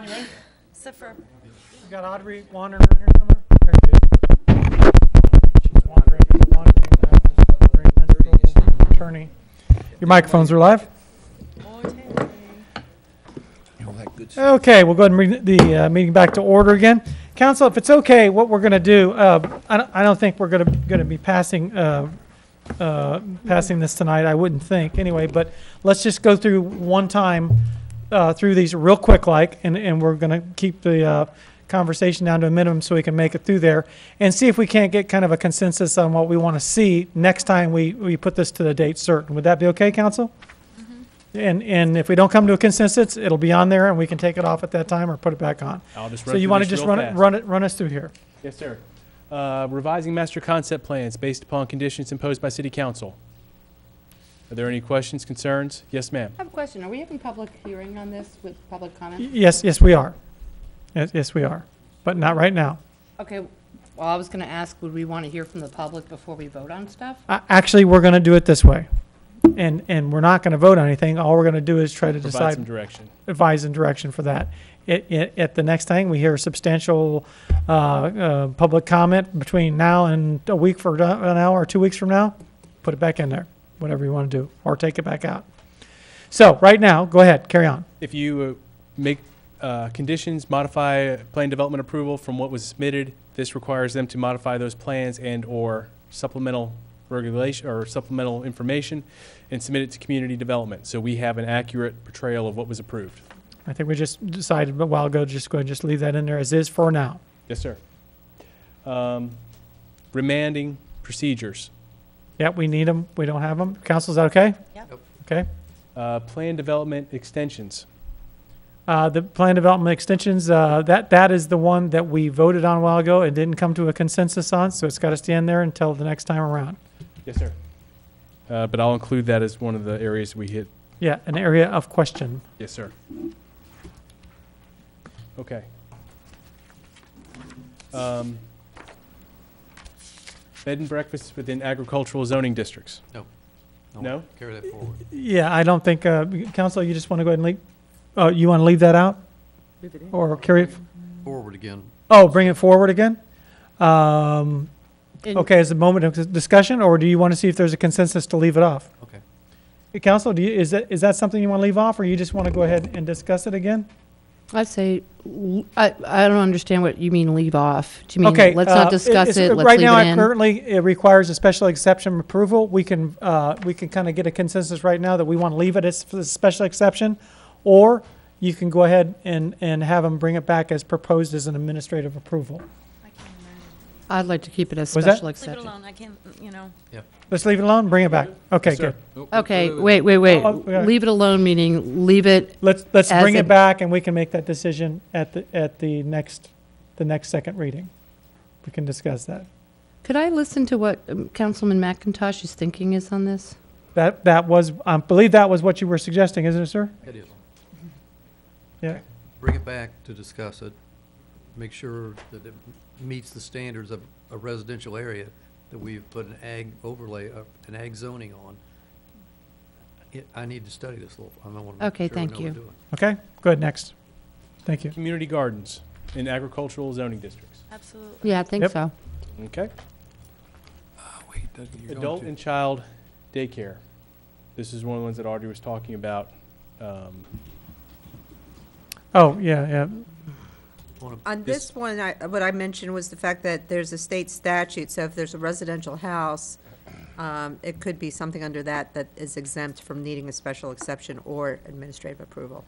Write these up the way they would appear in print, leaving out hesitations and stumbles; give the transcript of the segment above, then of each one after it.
you ready? Except for We got Audrey wandering around here somewhere. There she is. She's wandering. Attorney. Your microphones are live. Okay, we'll go ahead and bring the meeting back to order again. Council, if it's okay, what we're going to do, I don't think we're going to be passing this tonight. I wouldn't think anyway, but let's just go through one time through these real quick, and we're going to keep the conversation down to a minimum so we can make it through there and see if we can't get kind of a consensus on what we want to see next time we put this to the date certain. Would that be okay, Council? And if we don't come to a consensus, it'll be on there, and we can take it off at that time or put it back on. I'll just so you want to just run us through here? Yes, sir. Revising master concept plans based upon conditions imposed by City Council. Are there any questions, concerns? Yes, ma'am. I have a question. Are we having public hearing on this with public comment? Yes, we are. Yes, we are, but not right now. Okay. Well, I was going to ask, would we want to hear from the public before we vote on stuff? Actually, we're going to do it this way. And we're not going to vote on anything. All we're going to do is try to decide, some direction. Advise and direction for that. At the next thing, we hear substantial public comment between now and a week from now or 2 weeks from now, put it back in there, whatever you want to do, or take it back out. So right now, go ahead, carry on. If you make conditions, modify plan development approval from what was submitted, this requires them to modify those plans and or supplemental regulation or supplemental information and submit it to community development. So we have an accurate portrayal of what was approved. I think we just decided a while ago, just go ahead and just leave that in there as is for now. Yes, sir. Remanding procedures. Yeah, we need them. We don't have them. Council, is that okay? Yep. Okay. Plan development extensions. The plan development extensions, that is the one that we voted on a while ago and didn't come to a consensus on, so it's got to stand there until the next time around. Yes, sir. But I'll include that as one of the areas we hit. Yeah, an area of question. Yes, sir. Okay. Bed and breakfasts within agricultural zoning districts. No? Carry that forward. Yeah, I don't think, Council, you just want to go ahead and leave, you want to leave that out? Leave it in. Or carry it Forward again. Oh, bring it forward again? Okay, as a moment of discussion, or do you want to see if there's a consensus to leave it off? Okay. Council, is that something you want to leave off, or you just want to go ahead and discuss it again? I'd say, I don't understand what you mean leave off. Do you mean Okay, let's not discuss it, let's right leave now, it in? currently, it requires a special exception approval. We can kind of get a consensus right now that we want to leave it as for the special exception, or you can go ahead and have them bring it back as proposed as an administrative approval. I can't imagine. I'd like to keep it as Was that- special Leave it exception. alone. I can't, you know. Let's leave it alone, bring it back. Okay, Yes, sir. good. Okay, wait. Oh, yeah. Leave it alone, meaning leave it, Let's As bring a- it back, and we can make that decision at the next second reading. We can discuss that. could I listen to what Councilman McIntosh's thinking is on this? That was, I believe that was what you were suggesting, isn't it, sir? It is. Yeah. Bring it back to discuss it. Make sure that it meets the standards of a residential area that we've put an ag overlay, an ag zoning on. I need to study this a little. I want to make Okay, sure thank I know you. what I'm doing. Okay, good, next. Thank you. Community gardens in agricultural zoning districts. Absolutely. Yeah, I think Yep. so. Okay. Wait, you're going Adult to- and child daycare. This is one of the ones that Audrey was talking about. Oh, yeah. On this one, what I mentioned was the fact that there's a state statute, so if there's a residential house, it could be something under that is exempt from needing a special exception or administrative approval.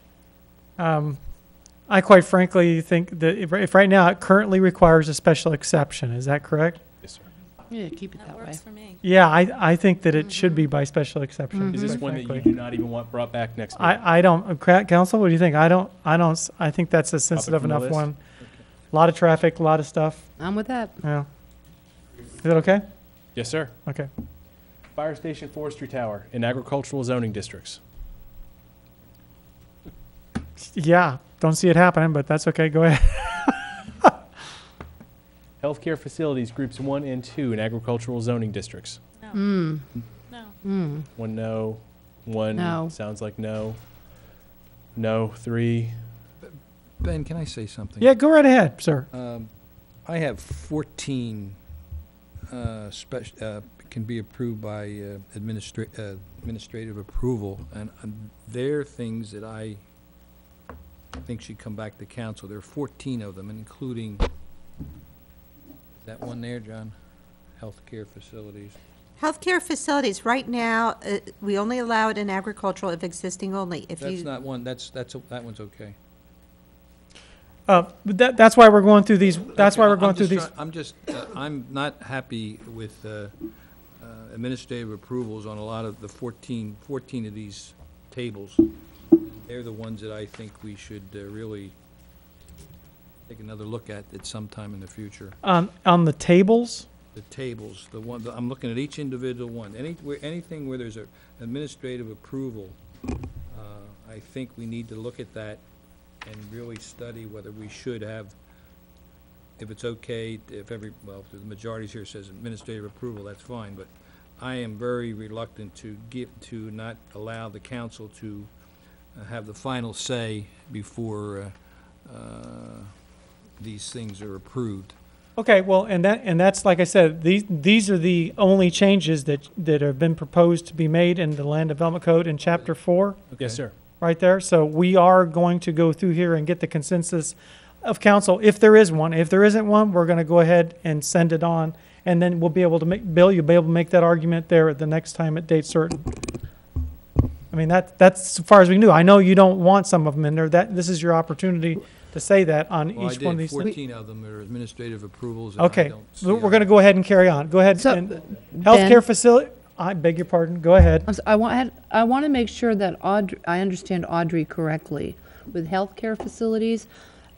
I quite frankly think that if right now it currently requires a special exception, is that correct? Yes, sir. Yeah, keep it That that way. works for me. Yeah, I think that it should be by special exception. Is this quite one that you frankly. do not even want brought back next meeting? I don't, Council, what do you think? I think that's a sensitive from the enough list? one. A lot of traffic, a lot of stuff. I'm with that. Yeah. Is that okay? Yes, sir. Okay. Fire station forestry tower in agricultural zoning districts. Yeah, don't see it happening, but that's okay. Go ahead. Healthcare facilities, groups 1 and 2 in agricultural zoning districts. No. Mm. No. One no, one No. sounds like no. No, 3. Ben, can I say something? Yeah, go right ahead, sir. I have 14 can be approved by administrative approval, and they're things that I think should come back to council. There are 14 of them, including, is that one there, John? Healthcare facilities. Healthcare facilities, right now, we only allow it in agricultural if existing only. If That's you, not one, that one's okay. That's why we're going through these, that's why Okay, we're going through these. I'm not happy with administrative approvals on a lot of the 14 of these tables. They're the ones that I think we should really take another look at some time in the future. On the tables, The tables, I'm looking at each individual one. Anything where there's an administrative approval, I think we need to look at that and really study whether we should have, if it's okay, if the majority here says administrative approval, that's fine, but I am very reluctant to not allow the council to have the final say before these things are approved. okay, well, and that's, like I said, these are the only changes that have been proposed to be made in the Land Development Code in Chapter 4, Yes, sir. right there. So we are going to go through here and get the consensus of council, if there is one. If there isn't one, we're going to go ahead and send it on, and then we'll be able to Bill, you'll be able to make that argument there at the next time at date certain. I mean, that's as far as we can do. I know you don't want some of them in there. This is your opportunity to say that on Well, each one of these things. 14 of them are administrative approvals, and I Okay, don't see we're going to go ahead and carry on. Go ahead. So, and Ben? Healthcare facility, I beg your pardon, go ahead. I want to make sure that I understand Audrey correctly. With healthcare facilities,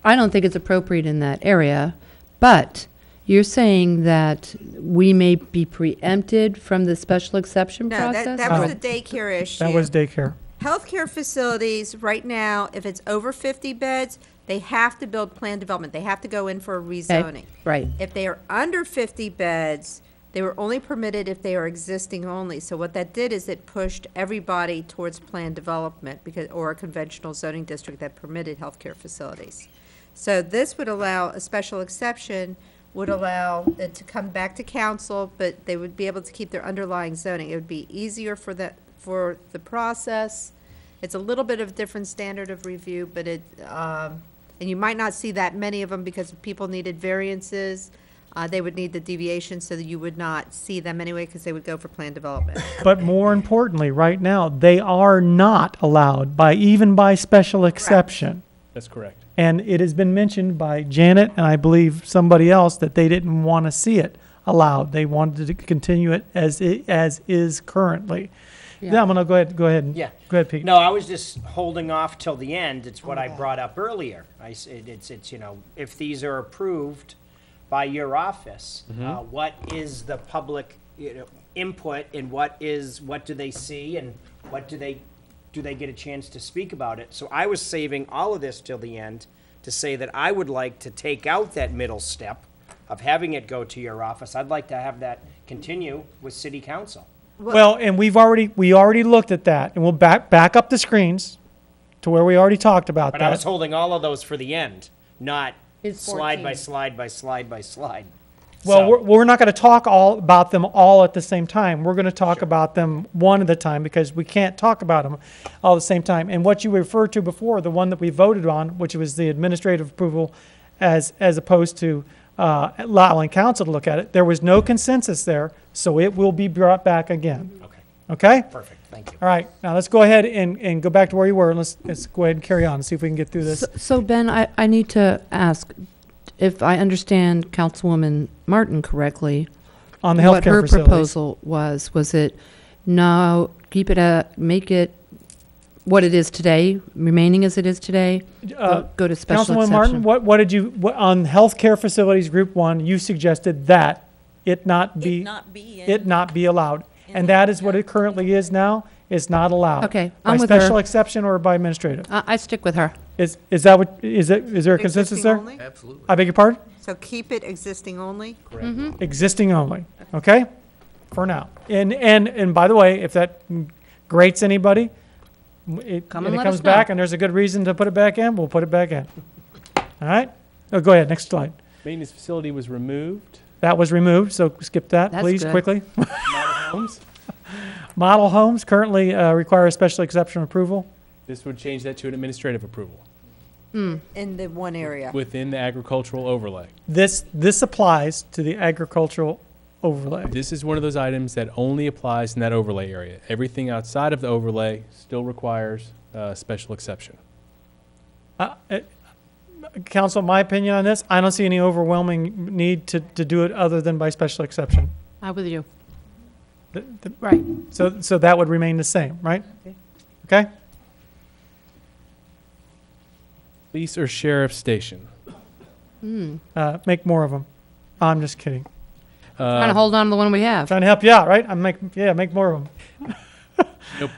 I don't think it's appropriate in that area, but you're saying that we may be preempted from the special exception no, process? that was a daycare issue. That was daycare. Healthcare facilities, right now, if it's over 50 beds, they have to build planned development. They have to go in for a Okay, rezoning. right. If they are under 50 beds, they were only permitted if they are existing only. So what that did is it pushed everybody towards planned development or a conventional zoning district that permitted healthcare facilities. So this would allow, a special exception would allow it to come back to council, but they would be able to keep their underlying zoning. It would be easier for the process. It's a little bit of a different standard of review, but and you might not see that many of them because if people needed variances, they would need the deviation, so that you would not see them anyway because they would go for planned development. But more importantly, right now, they are not allowed even by special exception. That's correct. And it has been mentioned by Janet and I believe somebody else that they didn't want to see it allowed. They wanted to continue it as is currently. Yeah, I'm going to go ahead. Yeah. Go ahead, Pete. No, I was just holding off till the end. It's what I brought up earlier. It's if these are approved by your office, what is the public, input, and what do they see, and what do they get a chance to speak about it? So I was saving all of this till the end to say that I would like to take out that middle step of having it go to your office. I'd like to have that continue with city council. Well, and we already looked at that, and we'll back up the screens to where we already talked about But that. I was holding all of those for the end, not It's slide by 14. slide by slide by slide. Well, So- we're not going to talk about them all at the same time. We're going to talk about them one at a time because we can't talk about them all at the same time. And what you referred to before, the one that we voted on, which was the administrative approval as opposed to allowing council to look at it, there was no consensus there, so it will be brought back again. Okay, Okay? perfect, thank you. All right, now let's go ahead and go back to where you were, and let's go ahead and carry on and see if we can get through this. So Ben, I need to ask, if I understand Councilwoman Martin correctly, On the what her healthcare facilities. proposal was it, no, make it what it is today, remaining as it is today, go to special Councilwoman exception? Martin, what did you, on healthcare facilities, group one, you suggested that it not be allowed. And that is what it currently is now, is not allowed. Okay, I'm with By special her. exception or by administrative? I stick with her. Is there a consensus Existing there? only? Absolutely. I beg your pardon? So keep it existing only? Existing only, okay? For now. And by the way, if that grates anybody, Come and and it let comes us know. back and there's a good reason to put it back in, we'll put it back in. All right? Oh, go ahead, next slide. Maintenance facility was removed. That was removed, so skip that, That's please, good. quickly. Model homes. Model homes currently require a special exception approval. This would change that to an administrative approval In the one area. within the agricultural overlay. This applies to the agricultural overlay. This is one of those items that only applies in that overlay area. Everything outside of the overlay still requires a special exception. Council, my opinion on this, I don't see any overwhelming need to do it other than by special exception. I'm with you. The- the- Right. So that would remain the same, right? Okay? Police or sheriff's station. Make more of them. I'm just kidding. Trying to hold on to the one we have. Trying to help you out, right? Make more of them.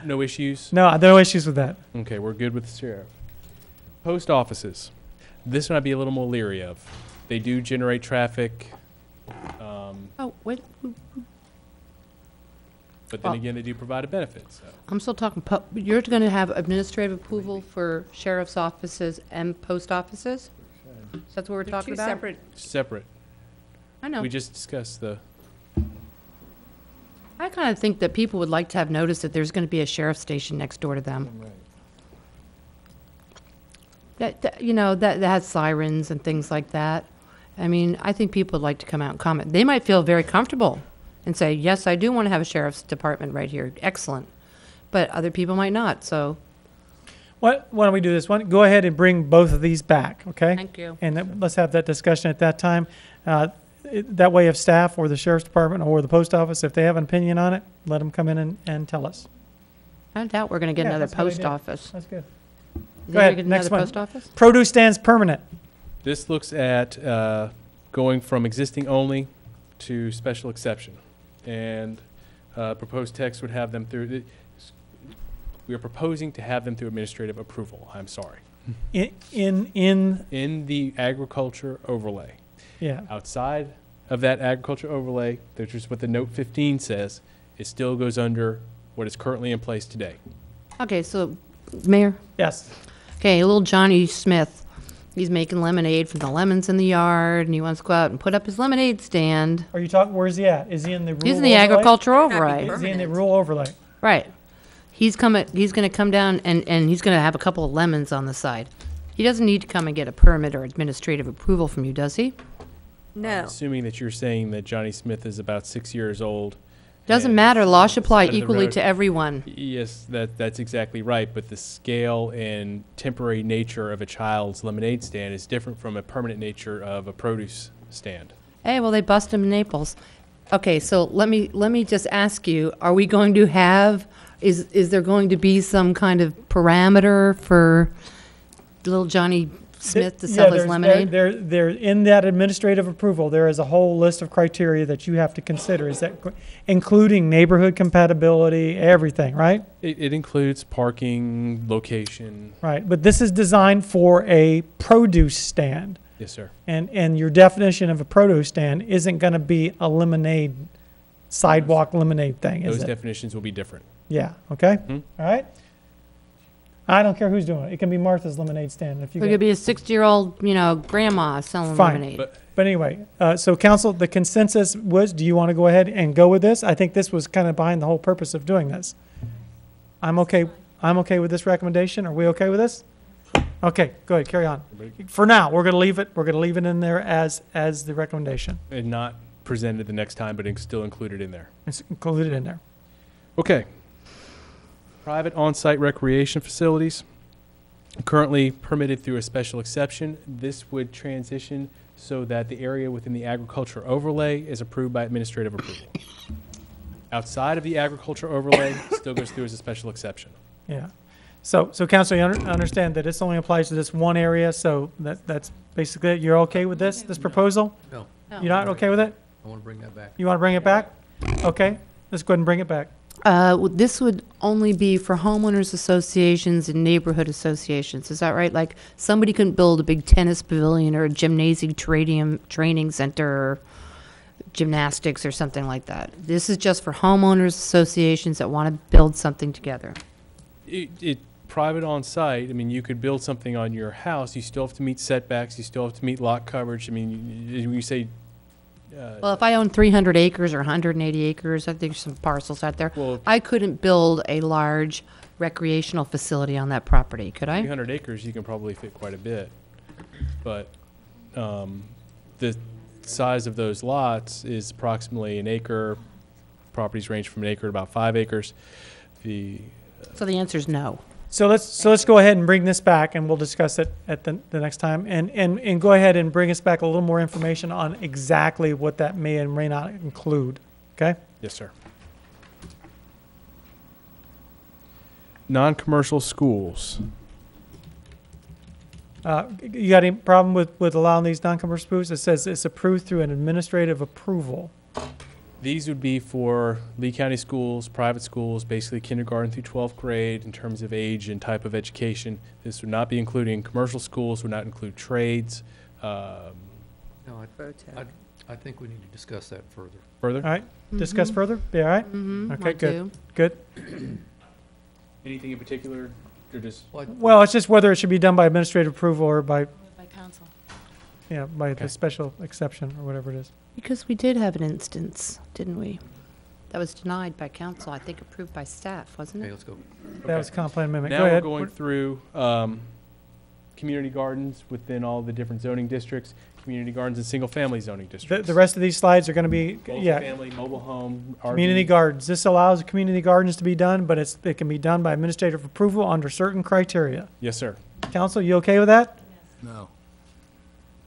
No issues? No, there are no issues with that. Okay, we're good with the sheriff. Post offices. This one I'd be a little more leery of. They do generate traffic, Oh, wait, but then Well- again, they do provide a benefit, so. I'm still talking, you're going to have administrative approval for sheriff's offices and post offices? That's what we're They're talking two about? separate. Separate. I know. We just discussed the, I kind of think that people would like to have noticed that there's going to be a sheriff's station next door to them. That has sirens and things like that. I mean, I think people would like to come out and comment. They might feel very comfortable and say, yes, I do want to have a sheriff's department right here. Excellent. But other people might not, so Why don't we do this? Go ahead and bring both of these back, okay? thank you. And let's have that discussion at that time. That way, if staff or the sheriff's department or the post office, if they have an opinion on it, let them come in and tell us. I doubt we're going to get Yeah, another that's a good post idea. office. That's good. You think Go ahead, we get next another one. post office? Produce stands permanent. this looks at going from existing only to special exception. And proposed text would have them through, we are proposing to have them through administrative approval, I'm sorry. In In the agriculture overlay. yeah. Outside of that agriculture overlay, which is what the note 15 says, it still goes under what is currently in place today. Okay, so, Mayor? Yes. Okay, little Johnny Smith, he's making lemonade from the lemons in the yard, and he wants to go out and put up his lemonade stand. Are you talking, where's he at? Is he in the rural He's in the overlay? agriculture Happy override. Is he in the Permanent. rural overlay? Right. He's gonna come down and he's gonna have a couple of lemons on the side. He doesn't need to come and get a permit or administrative approval from you, does he? No. Assuming that you're saying that Johnny Smith is about 6 years old. Doesn't and matter, law should apply side of the equally road. to everyone. Yes, that's exactly right, but the scale and temporary nature of a child's lemonade stand is different from a permanent nature of a produce stand. Hey, well, they bust him in Naples. Okay, so let me just ask you, are we going to have, is there going to be some kind of parameter for little Johnny Smith to sell his there's- lemonade? There, in that administrative approval, there is a whole list of criteria that you have to consider. Is that including neighborhood compatibility, everything, right? It includes parking, location. Right. But this is designed for a produce stand. Yes, sir. And your definition of a produce stand isn't going to be a lemonade, sidewalk lemonade thing, is Those it? definitions will be different. Yeah, okay? Mhm. All right? I don't care who's doing it. It can be Martha's lemonade stand if you It get. could be a 60-year-old, grandma selling Fine. lemonade. But anyway, so council, the consensus was, do you want to go ahead and go with this? I think this was kind of behind the whole purpose of doing this. I'm okay with this recommendation. Are we okay with this? Okay, go ahead, carry on. For now, we're going to leave it in there as the recommendation. And not presented the next time, but still included in there. It's included in there. Okay. Private on-site recreation facilities, currently permitted through a special exception. This would transition so that the area within the agriculture overlay is approved by administrative approval. Outside of the agriculture overlay, still goes through as a special exception. Yeah. So council, you understand that this only applies to this one area, so that's basically it. You're okay with this proposal? No, You're not okay with it? I want to bring that back. You want to bring it back? Okay, let's go ahead and bring it back. This would only be for homeowners associations and neighborhood associations, is that right? Like, somebody couldn't build a big tennis pavilion or a gymnasium training center or gymnastics or something like that. This is just for homeowners associations that want to build something together. private on site, I mean, you could build something on your house, you still have to meet setbacks, you still have to meet lot coverage. I mean, you say, Well, if I own 300 acres or 180 acres, I think there's some parcels out there, well, I couldn't build a large recreational facility on that property, could I? 300 acres, you can probably fit quite a bit. But the size of those lots is approximately an acre. Properties range from an acre to about 5 acres. So the answer is no. So let's go ahead and bring this back, and we'll discuss it at the next time. And go ahead and bring us back a little more information on exactly what that may and may not include, okay? Yes, sir. Non-commercial schools. You got any problem with allowing these non-commercial schools? It says it's approved through an administrative approval. These would be for Lee County schools, private schools, basically kindergarten through 12th grade in terms of age and type of education. This would not be including commercial schools, would not include trades. No, Protest. I think we need to discuss that further. Further? All right, discuss further? Be all right? Mm-hmm. Okay, good. Good. Anything in particular, or just? Well, it's just whether it should be done by administrative approval or by, By council. by Okay. the special exception or whatever it is. Because we did have an instance, didn't we? That was denied by council, I think approved by staff, wasn't Okay, it? let's go. That was comp plan amendment. Now Go we're ahead. going through community gardens within all the different zoning districts, community gardens and single-family zoning districts. The rest of these slides are going to be, yeah, Multifamily, mobile home, RV. community gardens. This allows community gardens to be done, but it can be done by administrative approval under certain criteria. Yes, sir. Council, you okay with that? No.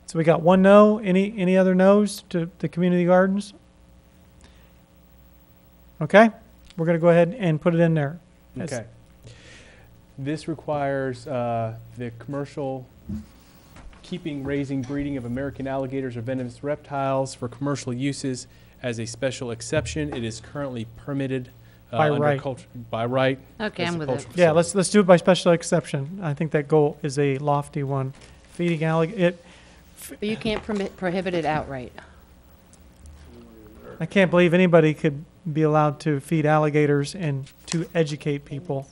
So we got one no. Any other no's to the community gardens? Okay, we're going to go ahead and put it in there. Yes. Okay. This requires the commercial keeping, raising, breeding of American alligators or venomous reptiles for commercial uses as a special exception. It is currently permitted By under right. by right. Okay, as I'm a with it. cultural Yeah, facility. let's do it by special exception. I think that goal is a lofty one. Feeding alligator, But you can't prohibit it outright. I can't believe anybody could be allowed to feed alligators and to educate people.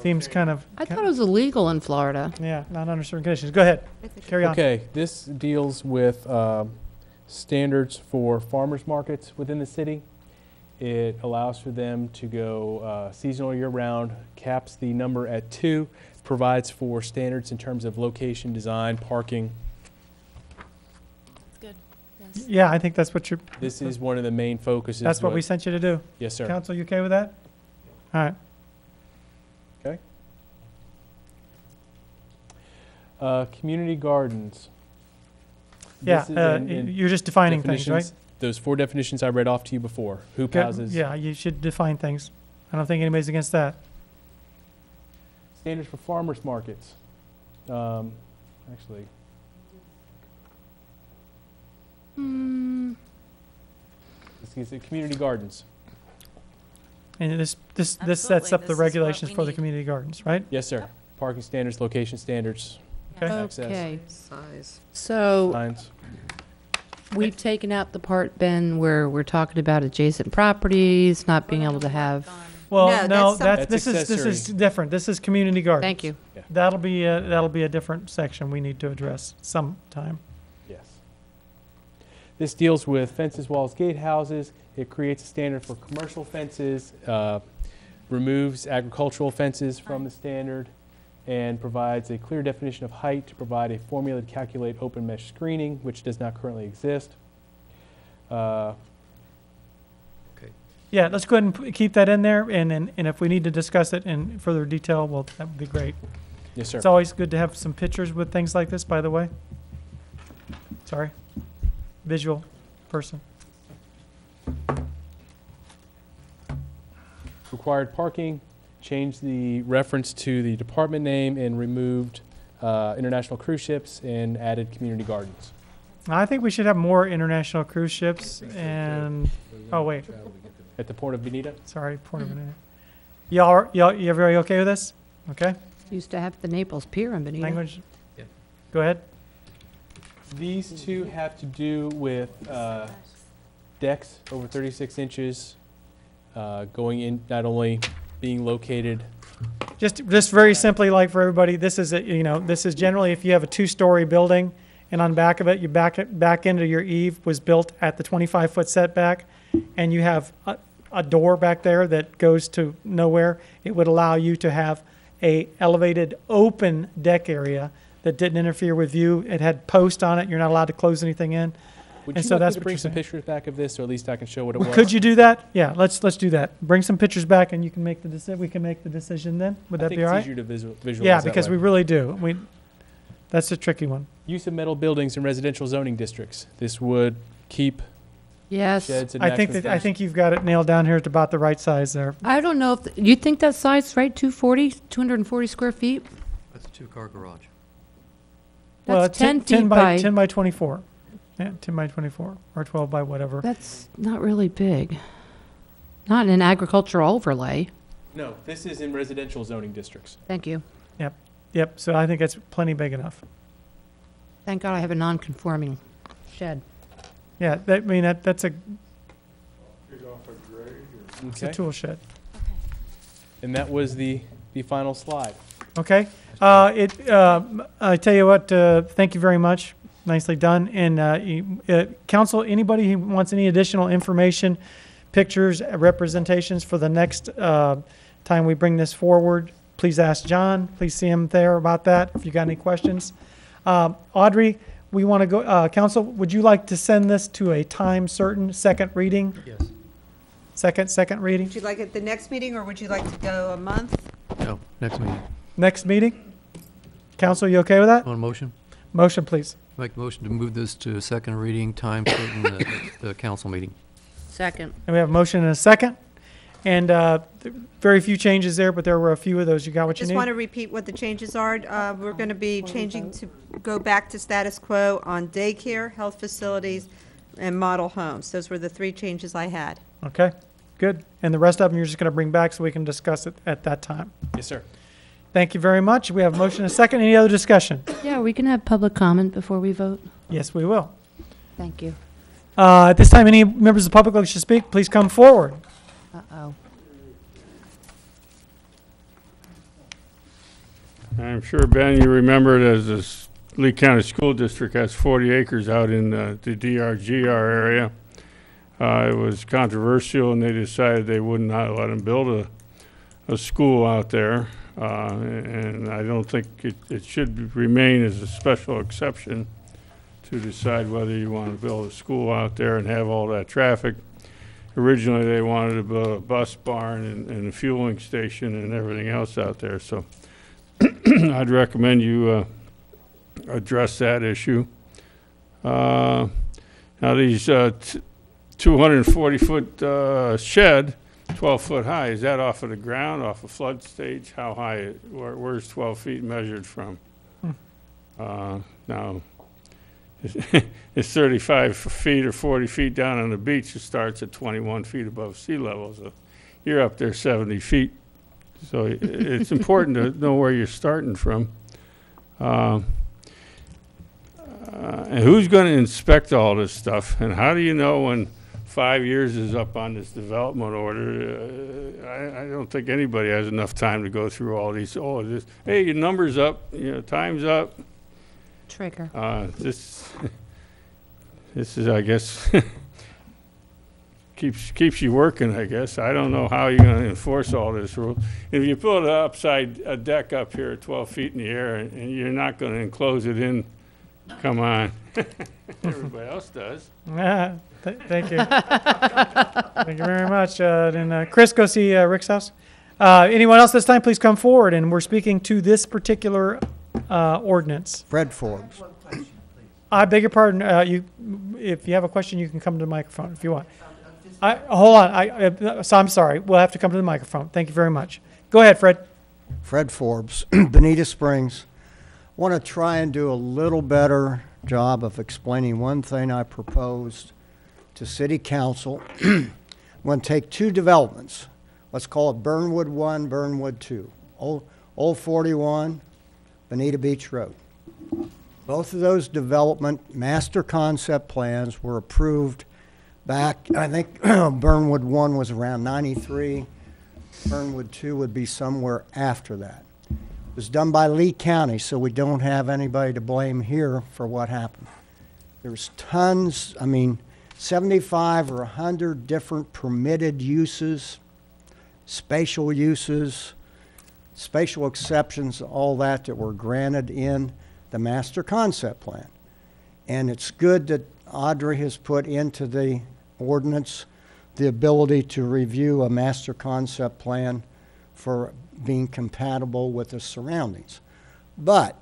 Seems kind of, I thought it was illegal in Florida. yeah, not under certain conditions. Go ahead, carry on. Okay, this deals with standards for farmers markets within the city. It allows for them to go seasonal year-round, caps the number at 2, provides for standards in terms of location, design, parking. It's good. Yes. Yeah, I think that's what you're, This is one of the main focuses. that's what we sent you to do. Yes, sir. Council, you okay with that? All right. Community gardens. Yeah, This is in you're just defining things, right? definitions- Those 4 definitions I read off to you before. Hoop Good. houses. Yeah, you should define things. I don't think anybody's against that. Standards for farmers markets. Actually, Hmm. this is community gardens. And this sets Absolutely, up this the is what regulations we for the need. community gardens, right? Yes, sir. Parking standards, location standards, access. Okay, Size. so signs. we've taken out the part, Ben, where we're talking about adjacent properties, not being able to have, Well, No, no, that's that's, some- this is accessory. different. This is community gardens. thank you. That'll be a different section we need to address sometime. Yes. This deals with fences, walls, gatehouses. It creates a standard for commercial fences, removes agricultural fences from the standard, and provides a clear definition of height to provide a formula to calculate open mesh screening, which does not currently exist. Yeah, let's go ahead and keep that in there, and if we need to discuss it in further detail, well, that would be great. Yes, sir. It's always good to have some pictures with things like this, by the way. Sorry. Visual person. Required parking, changed the reference to the department name and removed international cruise ships and added community gardens. I think we should have more international cruise ships and, oh, wait, At the Port of Bonita? sorry, Port of Bonita. Y'all, you very okay with this? Okay? Used to have the Naples Pier in Bonita. Language? Yeah. Go ahead. These two have to do with decks over 36 inches, going in not only being located. Just very simply, like for everybody, this is, this is generally if you have a 2-story building and on back of it, you back into your eave was built at the 25-foot setback, and you have a door back there that goes to nowhere, it would allow you to have a elevated open deck area that didn't interfere with view. It had post on it. You're not allowed to close anything in. Would And you so like me that's to what bring you're some saying. pictures back of this, or at least I can show what it was? Could you do that? Yeah, let's do that. Bring some pictures back, and you can make the decision. We can make the decision then. Would that be all I right? think it's easier to visualize Yeah, that because way. we really do. That's a tricky one. Use of metal buildings in residential zoning districts. This would keep Yes. sheds and I think you've got it nailed down here at about the right size there. I don't know if, you think that size, right, 240 square feet? That's a 2-car garage. Well, That's 10 feet 10 by, 10 by 24. Yeah, 10 by 24 or 12 by whatever. that's not really big. Not in an agricultural overlay. No, this is in residential zoning districts. Thank you. Yep. So I think that's plenty big enough. Thank God I have a non-conforming shed. Yeah, that's a it's a Okay. tool shed. And that was the final slide. Okay. I tell you what. Thank you very much. Nicely done. And council, anybody who wants any additional information, pictures, representations for the next time we bring this forward, please ask John. Please see him there about that if you got any questions. Audrey, we want to go. Council, would you like to send this to a time certain second reading? Yes. Second reading. Would you like it the next meeting, or would you like to go a month? No, next meeting. Next meeting. Council, you okay with that? On a motion? Motion, please. Make a motion to move this to a second reading, time certain, the council meeting. Second. And we have a motion and a second. And very few changes there, but there were a few of those. You got what you Just need? want to repeat what the changes are. We're going to be changing to go back to status quo on daycare, health facilities, and model homes. Those were the 3 changes I had. Okay, good. And the rest of them you're just going to bring back so we can discuss it at that time. Yes, sir. Thank you very much. We have a motion and a second. Any other discussion? Yeah, we can have public comment before we vote. Yes, we will. Thank you. At this time, any members of the public who wish to speak, please come forward. Uh-oh. I'm sure, Ben, you remember it as this Lee County School District has 40 acres out in the DRGR area. It was controversial, and they decided they would not let them build a school out there. And I don't think it should remain as a special exception to decide whether you want to build a school out there and have all that traffic. Originally, they wanted to build a bus barn and a fueling station and everything else out there. So I'd recommend you address that issue. Now these 240-foot shed, 12-foot high, is that off of the ground, off a flood stage? How high, where's 12 feet measured from? Now, it's 35 feet or 40 feet down on the beach. It starts at 21 feet above sea level. So you're up there 70 feet. So it's important to know where you're starting from. And who's going to inspect all this stuff? And how do you know when 5 years is up on this development order? I don't think anybody has enough time to go through all these. Hey, your number's up. Time's up. Trigger. This is, I guess, keeps you working, I guess. I don't know how you're going to enforce all this rule. If you put a deck up here at 12 feet in the air and you're not going to enclose it in, come on. Everybody else does. Thank you. Thank you very much. And Chris, go see Rick's house. Anyone else this time, please come forward. And we're speaking to this particular ordinance. Fred Forbes. I beg your pardon. If you have a question, you can come to the microphone if you want. Hold on. So I'm sorry. We'll have to come to the microphone. Thank you very much. Go ahead, Fred. Fred Forbes, Bonita Springs. Want to try and do a little better job of explaining one thing I proposed to City Council. I'm going to take 2 developments. Let's call it Burnwood 1, Burnwood 2. Old 41, Bonita Beach Road. Both of those development master concept plans were approved back, I think Burnwood 1 was around 93. Burnwood 2 would be somewhere after that. It was done by Lee County, so we don't have anybody to blame here for what happened. There's tons, 75 or 100 different permitted uses, spatial uses, spatial exceptions, all that were granted in the master concept plan. And it's good that Audrey has put into the ordinance the ability to review a master concept plan for being compatible with the surroundings. But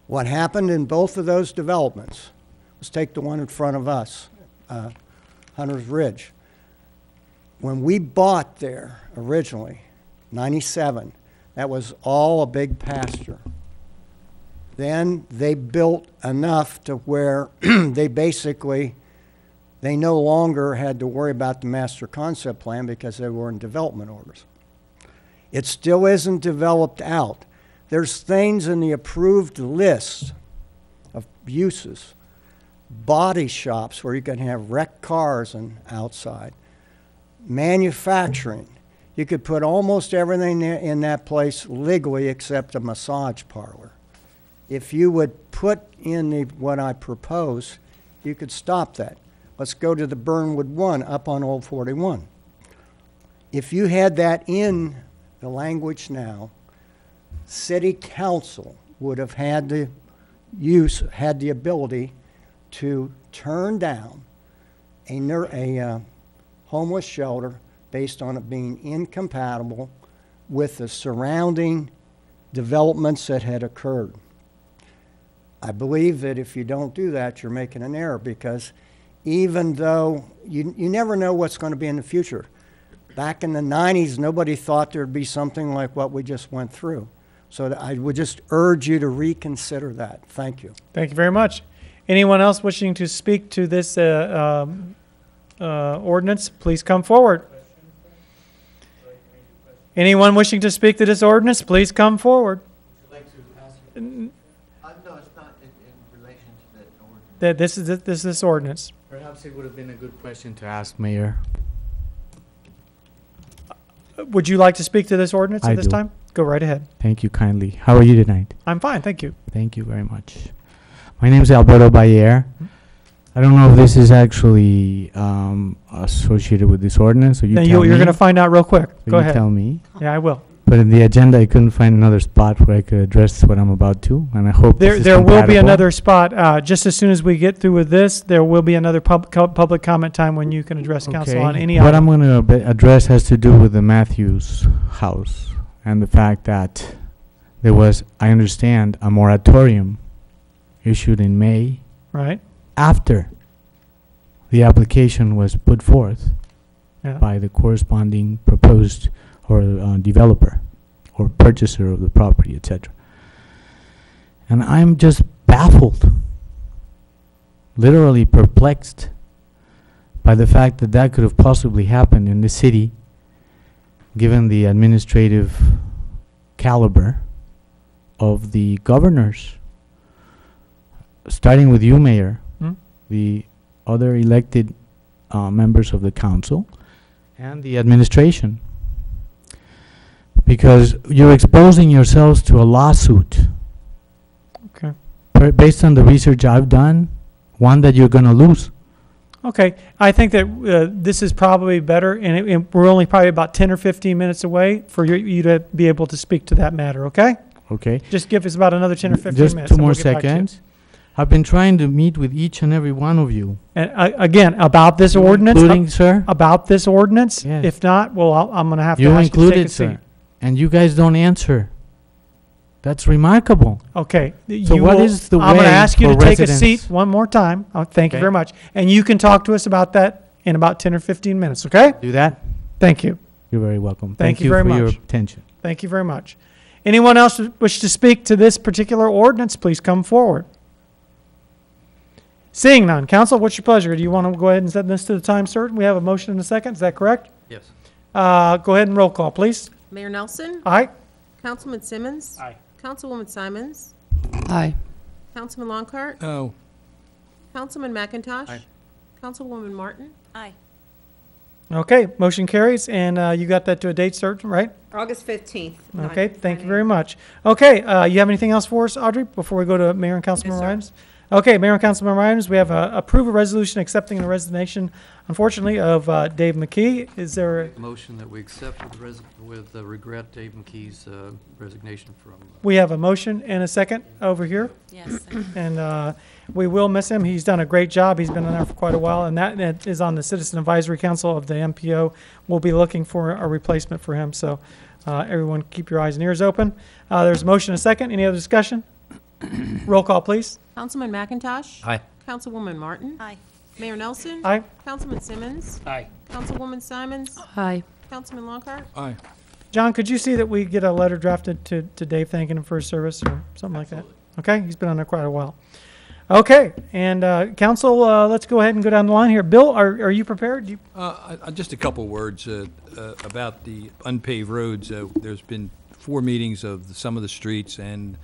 what happened in both of those developments, let's take the one in front of us, Hunter's Ridge. When we bought there originally, 97, that was all a big pasture. Then they built enough to where they no longer had to worry about the master concept plan because they were in development orders. It still isn't developed out. There's things in the approved list of uses, body shops where you can have wrecked cars and outside, manufacturing. You could put almost everything in that place legally except a massage parlor. If you would put in what I propose, you could stop that. Let's go to the Burnwood 1 up on Old 41. If you had that in the language now, City Council would have had the ability to turn down a homeless shelter based on it being incompatible with the surrounding developments that had occurred. I believe that if you don't do that, you're making an error, because even though you never know what's going to be in the future. Back in the 90s, nobody thought there'd be something like what we just went through. So I would just urge you to reconsider that. Thank you. Thank you very much. Anyone else wishing to speak to this ordinance, please come forward. Anyone wishing to speak to this ordinance, please come forward. Would you like to ask? No, it's not in relation to that ordinance. This is this ordinance. Perhaps it would have been a good question to ask, Mayor. Would you like to speak to this ordinance I at this do. time? Go right ahead. Thank you kindly. How are you tonight? I'm fine, thank you. Thank you very much. My name is Alberto Bayer. I don't know if this is actually associated with this ordinance, so you Now tell me. you're going to find out real quick. So Go you ahead. tell me. Yeah, I will. But in the agenda, I couldn't find another spot where I could address what I'm about to, and I hope this is There will be compatible. another spot. Just as soon as we get through with this, there will be another public comment time when you can address council on any What item. I'm going to address has to do with the Matthews house and the fact that there was, I understand, a moratorium issued in May Right? after the application was put forth Yeah. by the corresponding proposed or developer or purchaser of the property, etc. And I'm just baffled, literally perplexed by the fact that that could have possibly happened in the city, given the administrative caliber of the governors, starting with you, Mayor, the other elected members of the council, and the administration. Because you're exposing yourselves to a lawsuit. Okay. Based on the research I've done, one that you're going to lose. Okay. I think that this is probably better, and we're only probably about 10 or 15 minutes away for you to be able to speak to that matter, okay? Okay. Just give us about another 10 or 15 Just minutes. two and more we'll get back to you. seconds. I've been trying to meet with each and every one of you. And again, about this You ordinance. including, sir? About this ordinance? Yes. If not, well, I'm going to have to You ask you to take a included, seat. sir. And you guys don't answer. That's remarkable. Okay. So what is the I'm going to way ask you to for take a residents- seat one more time. Thank you Okay. very much. And you can talk to us about that in about 10 or 15 minutes, okay? Do that? Thank you. You're very welcome. Thank you very for your much. attention. Thank you very much. Anyone else wish to speak to this particular ordinance, please come forward. Seeing none. Council, what's your pleasure? Do you want to go ahead and set this to the time certain? We have a motion and a second. Is that correct? Yes. Go ahead and roll call, please. Mayor Nelson? Aye. Councilman Simmons? Aye. Councilwoman Simons? Aye. Councilman Longcart? No. Councilman McIntosh? Aye. Councilwoman Martin? Aye. Okay, motion carries, and you got that to a date certain, right? August 15th. Okay, thank you very much. Okay, you have anything else for us, Audrey, before we go to Mayor and Councilmember sir. items? Okay, Mayor and Councilmember items, we have approve a resolution accepting the resignation, unfortunately, of Dave McKee. Is there, Motion that we accept with regret Dave McKee's resignation from. we have a motion and a second over here, Yes. and we will miss him. He's done a great job. He's been on there for quite a while, and that is on the Citizen Advisory Council of the MPO. We'll be looking for a replacement for him, so everyone keep your eyes and ears open. There's a motion and a second. Any other discussion? Roll call, please. Councilman McIntosh? Aye. Councilwoman Martin? Aye. Mayor Nelson? Aye. Councilman Simmons? Aye. Councilwoman Simons? Hi. Councilman Longcart? Aye. John, could you see that we get a letter drafted to Dave thanking him for his service or something like that? Okay, he's been on there quite a while. Okay, and council, let's go ahead and go down the line here. Bill, are you prepared? Just a couple words about the unpaved roads. There's been 4 meetings of some of the streets, and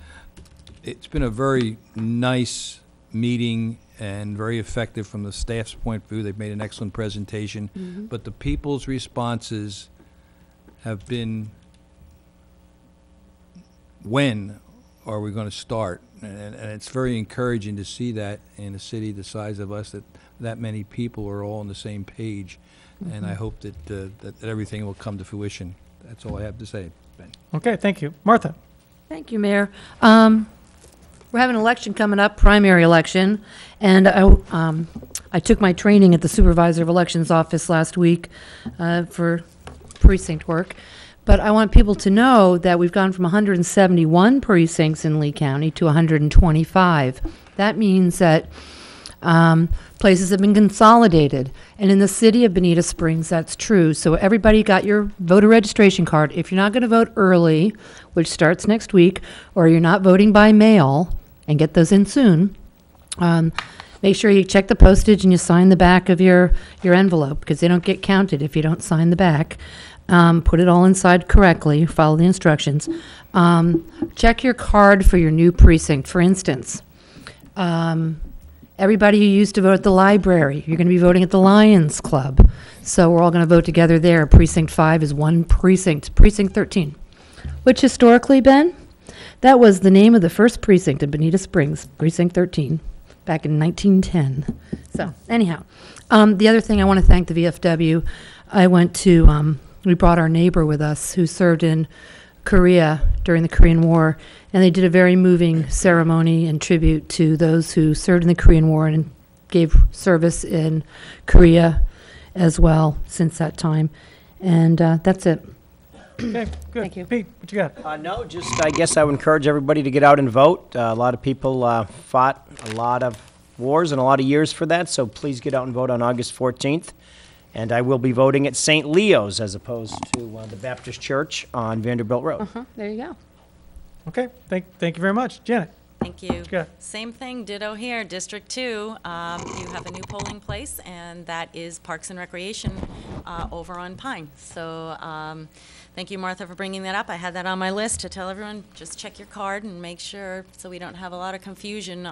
it's been a very nice meeting and very effective from the staff's point of view. They've made an excellent presentation, but the people's responses have been, when are we going to start? And it's very encouraging to see that in a city the size of us, that many people are all on the same page. And I hope that everything will come to fruition. That's all I have to say, Ben. Okay, thank you. Martha? Thank you, Mayor. We're having an election coming up, primary election, and I took my training at the Supervisor of Elections office last week for precinct work. But I want people to know that we've gone from 171 precincts in Lee County to 125. That means that places have been consolidated. And in the city of Bonita Springs, that's true. So everybody got your voter registration card. If you're not going to vote early, which starts next week, or you're not voting by mail, and get those in soon, make sure you check the postage and you sign the back of your envelope, because they don't get counted if you don't sign the back. Put it all inside correctly, follow the instructions. Check your card for your new precinct. For instance, everybody who used to vote at the library, you're going to be voting at the Lions Club. So we're all going to vote together there. Precinct 5 is one precinct, Precinct 13, which historically, Ben, that was the name of the first precinct in Bonita Springs, Precinct 13, back in 1910. So anyhow, the other thing I want to thank the VFW. I went to, we brought our neighbor with us who served in Korea during the Korean War, and they did a very moving ceremony and tribute to those who served in the Korean War and gave service in Korea as well since that time. And that's it. Okay, good. Thank you. Pete, what you got? No, just, I guess I would encourage everybody to get out and vote. A lot of people fought a lot of wars and a lot of years for that, so please get out and vote on August 14th. And I will be voting at St. Leo's as opposed to the Baptist Church on Vanderbilt Road. There you go. Okay, thank you very much. Janet? Thank you. Good. Same thing, ditto here, District 2. You have a new polling place, and that is Parks and Recreation over on Pine. So thank you, Martha, for bringing that up. I had that on my list to tell everyone, just check your card and make sure, so we don't have a lot of confusion.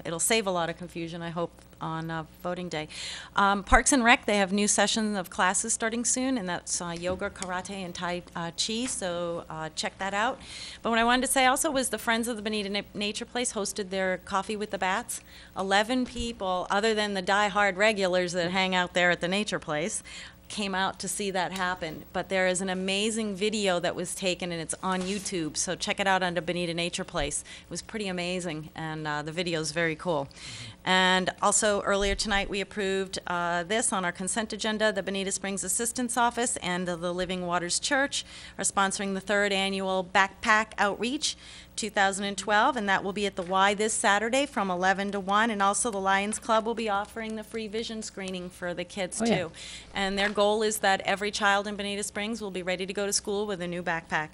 It'll save a lot of confusion, I hope, on voting day. Parks and Rec, they have new sessions of classes starting soon, and that's yoga, karate, and Tai Chi, so check that out. But what I wanted to say also was the Friends of the Bonita Nature Place hosted their Coffee with the Bats. 11 people, other than the die-hard regulars that hang out there at the Nature Place, came out to see that happen. But there is an amazing video that was taken, and it's on YouTube, so check it out on the Bonita Nature Place. It was pretty amazing, and the video is very cool. And also earlier tonight we approved this on our consent agenda. The Bonita Springs Assistance Office and the Living Waters Church are sponsoring the 3rd annual Backpack Outreach 2012, and that will be at the Y this Saturday from 11 to 1. And also the Lions Club will be offering the free vision screening for the kids too. Yeah. And their goal is that every child in Bonita Springs will be ready to go to school with a new backpack.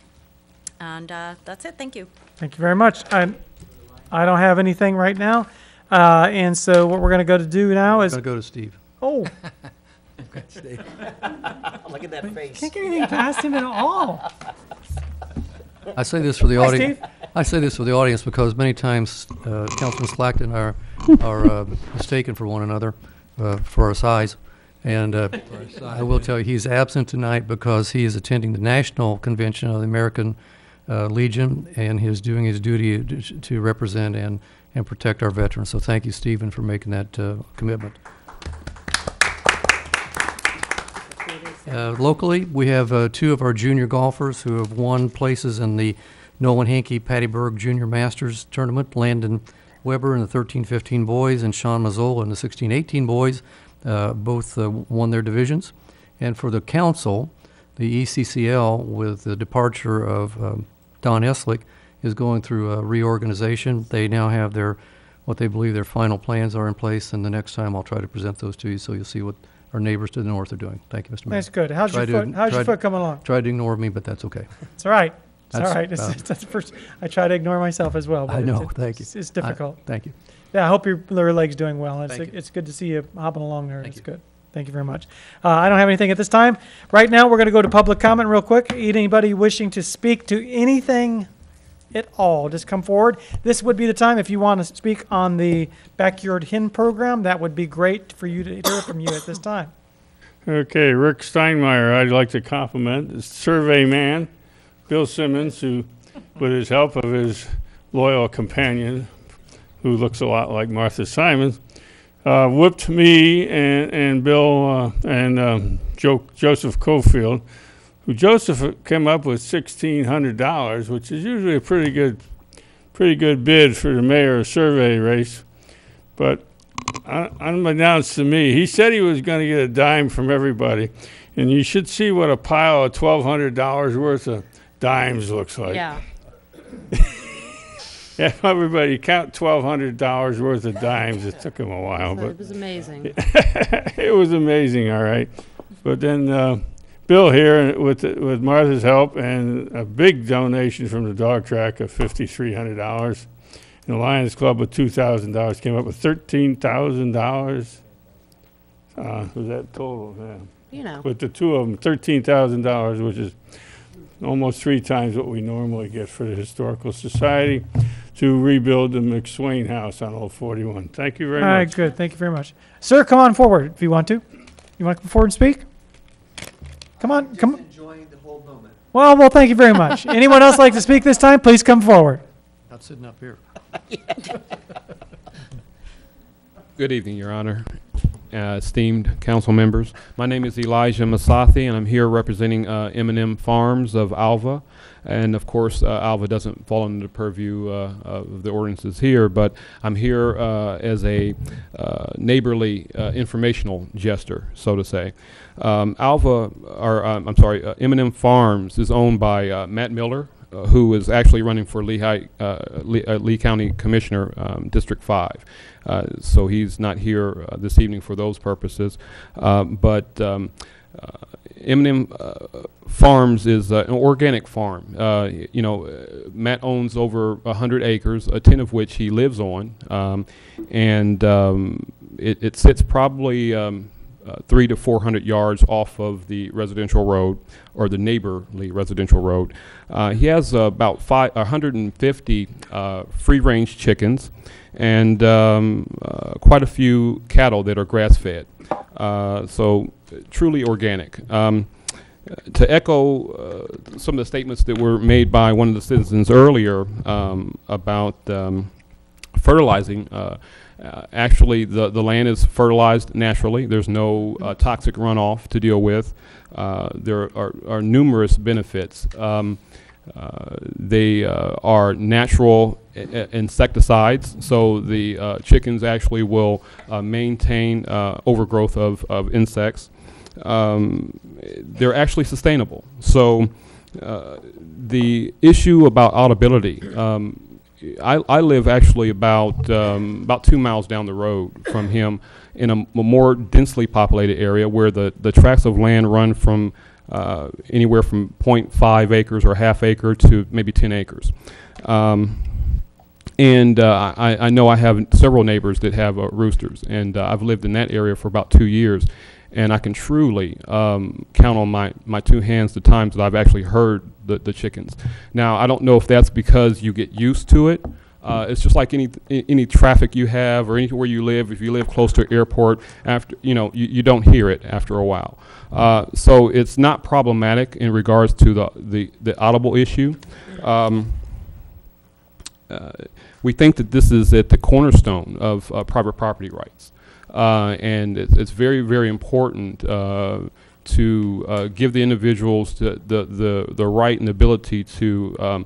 And that's it. Thank you. Thank you very much. I don't have anything right now. And so what we're going to go to do now is... Gotta go to Steve. Oh, Look at that face. can't get anything past him at all. I say this for the Hi, audience. Steve. I say this for the audience because many times Councilman Slackton are mistaken for one another for our size, And I will tell you, he's absent tonight because he is attending the National Convention of the American Legion, and he is doing his duty to represent and protect our veterans. So thank you, Stephen, for making that commitment. Locally, we have two of our junior golfers who have won places in the Nolan Hankey Patty Berg Junior Masters Tournament. Landon Weber in the 13-15 boys and Sean Mazzola in the 16-18 boys. Both won their divisions. And for the council, the ECCL, with the departure of Don Eslick, is going through a reorganization. They now have what they believe their final plans are in place, and the next time I'll try to present those to you so you'll see what our neighbors to the north are doing. Thank you, Mr. Mayor. That's good. How's your foot coming along? Tried to ignore me, but that's okay. It's all right. It's all That's, right. That's the first. I try to ignore myself as well. But I know. Thank you. It's difficult. Thank you. Yeah, I hope your lower leg's doing well. Thank you. It's good to see you hopping along there. Thank It's you. good. Thank you very much. I don't have anything at this time. Right now, we're going to go to public comment real quick. Anybody wishing to speak to anything at all, just come forward. This would be the time if you want to speak on the Backyard Hen program. That would be great for you to hear from you at this time. Okay, Rick Steinmeier, I'd like to compliment the survey man, Bill Simmons, who, with his help of his loyal companion, who looks a lot like Martha Simons, whipped me and Bill and Joseph Cofield, who Joseph came up with $1,600, which is usually a pretty good bid for the mayor survey race. But unbeknownst to me, he said he was going to get a dime from everybody, and you should see what a pile of $1,200 worth of dimes looks like. Yeah. Yeah, everybody count $1,200 worth of dimes. It took him a while, So but it was amazing. it was amazing, all right. But then Bill here, with Martha's help and a big donation from the dog track of $5,300, and the Lions Club with $2,000, came up with $13,000. Was that total? Yeah. You know. With the two of them, $13,000, which is almost 3 times what we normally get for the Historical Society to rebuild the McSwain House on Old 41. Thank you very All much. right, good. Thank you very much. Sir, come on forward if you want to. You want to come forward and speak? Come on. Come. Enjoying the whole moment. Well, thank you very much. Anyone else like to speak this time? Please come forward. Not sitting up here. Good evening, Your Honor, esteemed council members. My name is Elijah Masathi, and I'm here representing M&M Farms of Alva. And of course, Alva doesn't fall under the purview of the ordinances here, but I'm here as a neighborly informational gesture, so to say. M&M Farms is owned by Matt Miller, who is actually running for Lee County Commissioner, District 5. So he's not here this evening for those purposes. But M&M Farms is an organic farm. Matt owns over 100 acres, 10 of which he lives on. It sits probably 300 to 400 yards off of the residential road, or the neighborly residential road. He has about 150 free-range chickens and quite a few cattle that are grass-fed. So truly organic. To echo some of the statements that were made by one of the citizens earlier about fertilizing, actually, the land is fertilized naturally. There's no toxic runoff to deal with. There are numerous benefits. They are natural insecticides, so the chickens actually will maintain overgrowth of insects. They're actually sustainable. So the issue about audibility, I live actually about 2 miles down the road from him in a more densely populated area where the tracts of land run from anywhere from 0.5 acres or half acre to maybe 10 acres. I know I have several neighbors that have roosters, and I've lived in that area for about 2 years. And I can truly count on my 2 hands the times that I've actually heard the chickens. Now, I don't know if that's because you get used to it, It's just like any traffic you have or anywhere you live. If you live close to an airport, after you don't hear it after a while. So it's not problematic in regards to the audible issue. We think that this is at the cornerstone of private property rights, and it's very, very important to give the individuals the right and ability to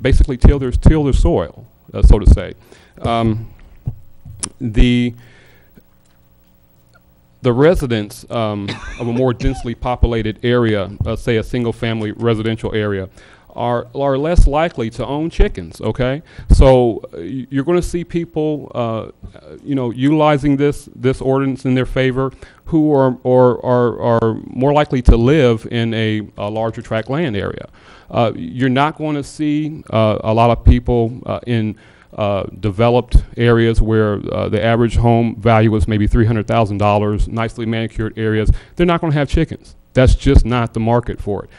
basically till their soil, so to say. The residents of a more densely populated area, say a single-family residential area, are less likely to own chickens. Okay, so you're going to see people, utilizing this ordinance in their favor, who are more likely to live in a larger tract land area. You're not going to see a lot of people in developed areas where the average home value is maybe $300,000, nicely manicured areas. They're not going to have chickens. That's just not the market for it.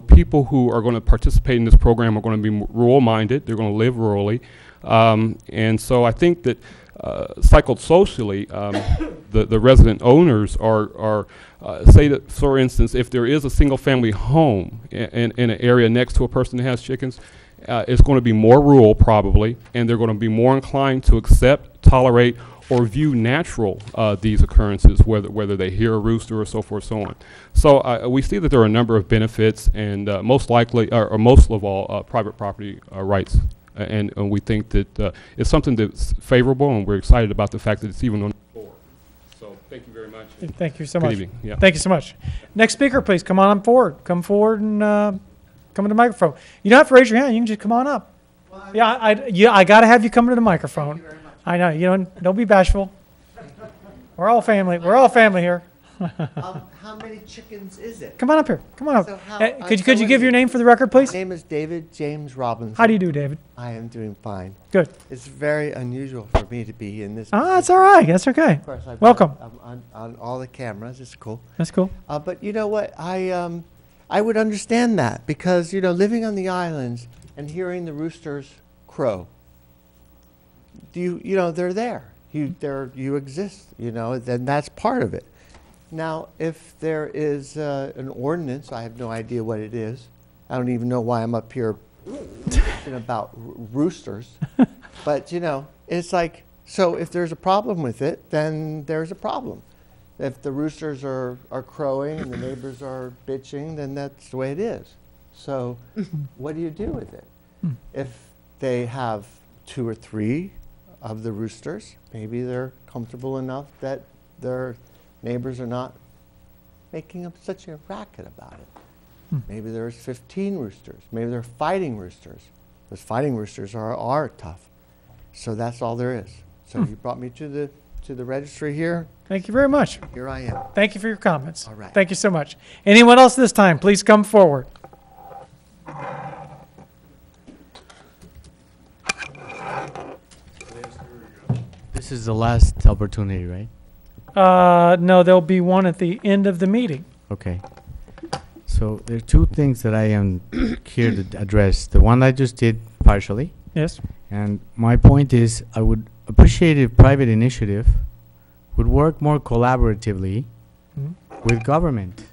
People who are going to participate in this program are going to be rural-minded. They're going to live rurally. And so I think that psychosocially, the resident owners are say that, for instance, if there is a single-family home in an area next to a person that has chickens, it's going to be more rural probably, and they're going to be more inclined to accept, tolerate, or view natural these occurrences, whether they hear a rooster or so forth, so on. So we see that there are a number of benefits, and most likely, or most of all, private property rights. And we think that it's something that's favorable, and we're excited about the fact that it's even on the floor. So thank you very much. Thank you so Good much. evening. Yeah. Thank you so much. Next speaker, please come on forward. Come forward and come to the microphone. You don't have to raise your hand. You can just come on up. Well, I got to have you come to the microphone. Thank you very much. I know. Don't be bashful. We're all family. We're all family here. How many chickens is it? Come on up here. Come on up. So Could you give your name for the record, please? My name is David James Robinson. How do you do, David? I am doing fine. Good. It's very unusual for me to be in this. That's all right. That's okay. Of course, Welcome. I'm on all the cameras. It's cool. That's cool. But you know what? I would understand that because living on the islands and hearing the roosters crow. They're there. You exist. Then that's part of it. Now, if there is an ordinance, I have no idea what it is. I don't even know why I'm up here talking about roosters. But, it's like, so if there's a problem with it, then there's a problem. If the roosters are crowing and the neighbors are bitching, then that's the way it is. So what do you do with it? If they have 2 or 3 of the roosters, maybe they're comfortable enough that their neighbors are not making up such a racket about it. Maybe there's 15 roosters. Maybe they're fighting roosters. Those fighting roosters are tough. So that's all there is. So you brought me to the registry here. Thank you very much. Here I am. Thank you for your comments. All right. Thank you so much. Anyone else this time, please come forward. This is the last opportunity, right? No, there'll be one at the end of the meeting. Okay. So there are 2 things that I am here to address. The one I just did partially. Yes. And my point is I would appreciate if private initiative would work more collaboratively with government.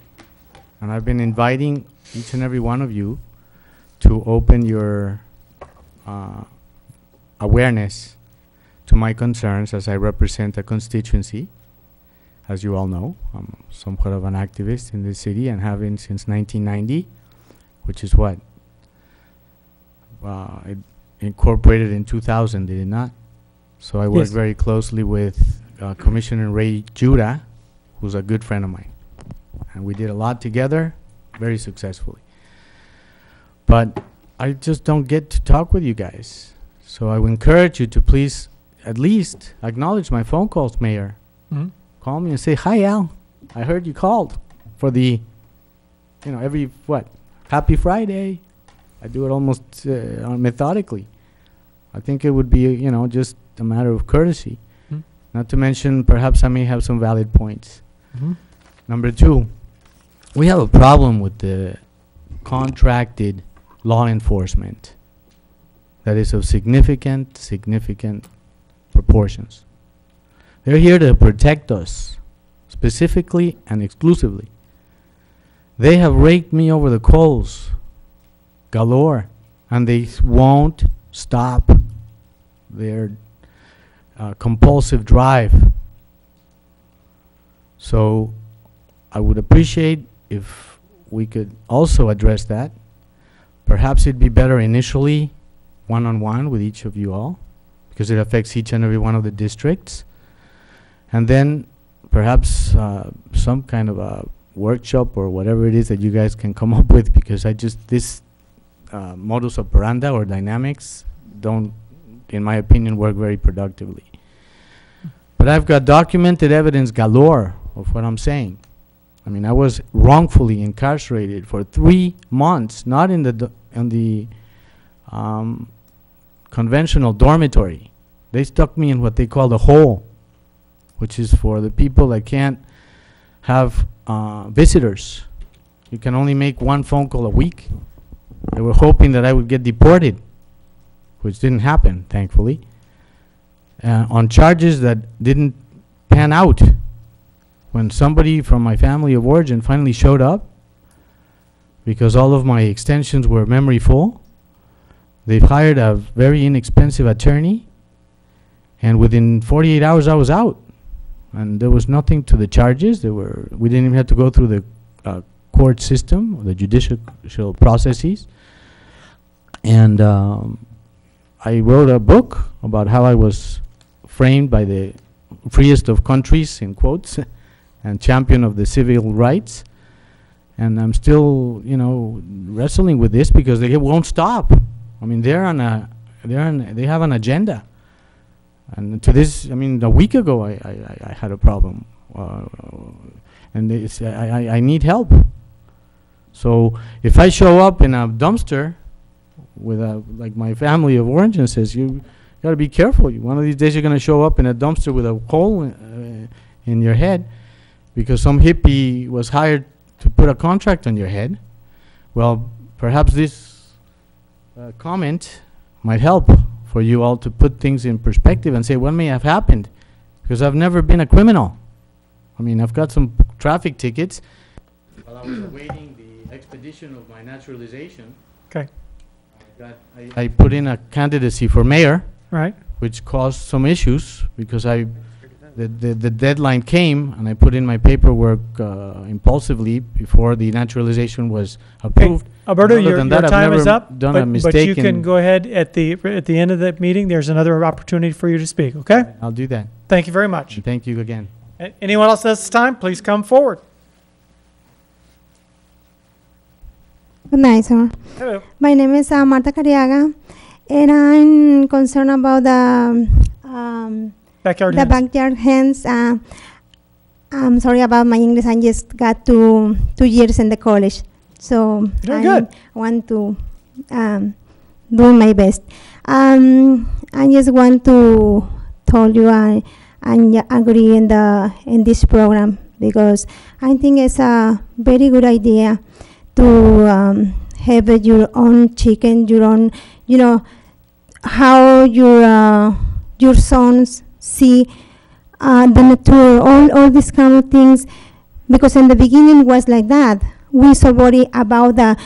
And I've been inviting each and every one of you to open your awareness to my concerns as I represent a constituency. As you all know, I'm somewhat of an activist in this city and have been since 1990, which is what? It incorporated in 2000, did it not? So I worked very closely with Commissioner Ray Judah, who's a good friend of mine. And we did a lot together, very successfully. But I just don't get to talk with you guys. So I would encourage you to please at least acknowledge my phone calls, Mayor. Call me and say, hi, Al. I heard you called for the, every, Happy Friday. I do it almost methodically. I think it would be, just a matter of courtesy. Not to mention, perhaps I may have some valid points. Number 2, we have a problem with the contracted law enforcement that is of significant proportions. They're here to protect us, specifically and exclusively. They have raked me over the coals, galore, and they won't stop their compulsive drive. So I would appreciate if we could also address that. Perhaps it'd be better initially one-on-one with each of you all, because it affects each and every one of the districts. And then perhaps some kind of a workshop or whatever it is that you guys can come up with, because this modus operandi or dynamics don't, in my opinion, work very productively. But I've got documented evidence galore of what I'm saying. I mean, I was wrongfully incarcerated for 3 months, not in the conventional dormitory. They stuck me in what they call the hole, which is for the people that can't have visitors. You can only make 1 phone call a week. They were hoping that I would get deported, which didn't happen, thankfully, on charges that didn't pan out. When somebody from my family of origin finally showed up, because all of my extensions were memory full, they've hired a very inexpensive attorney, and within 48 hours I was out. And there was nothing to the charges. We didn't even have to go through the court system, or the judicial processes. And I wrote a book about how I was framed by the freest of countries, in quotes, and champion of the civil rights. And I'm still, wrestling with this because they won't stop. I mean, they have an agenda. And to this, I mean, a week ago I had a problem, and I need help. So if I show up in a dumpster with like my family of origin says, you got to be careful. One of these days you're going to show up in a dumpster with a hole in your head because some hippie was hired to put a contract on your head. Well, perhaps this comment might help for you all to put things in perspective and say what may have happened, because I've never been a criminal. I mean, I've got some traffic tickets. While I was awaiting the expedition of my naturalization, Okay. I put in a candidacy for mayor, Right. which caused some issues because the deadline came and I put in my paperwork impulsively before the naturalization was approved. Alberto, Other your than that, I've time is never up, done a but you mistake can in- go ahead at the end of the meeting. There's another opportunity for you to speak, okay? I'll do that. Thank you very much. And thank you again. Anyone else at this time, please come forward. Good night, sir. Hello. My name is Marta Cariaga, and I'm concerned about Backyard the hens. backyard hens. I'm sorry about my English. I just got 2 years in the college, so Doing I good. want to do my best. I just want to tell you I agree in this program because I think it's a very good idea to have your own chicken, your own, how your sons see the nature, all these kind of things. Because in the beginning was like that. We so worry about the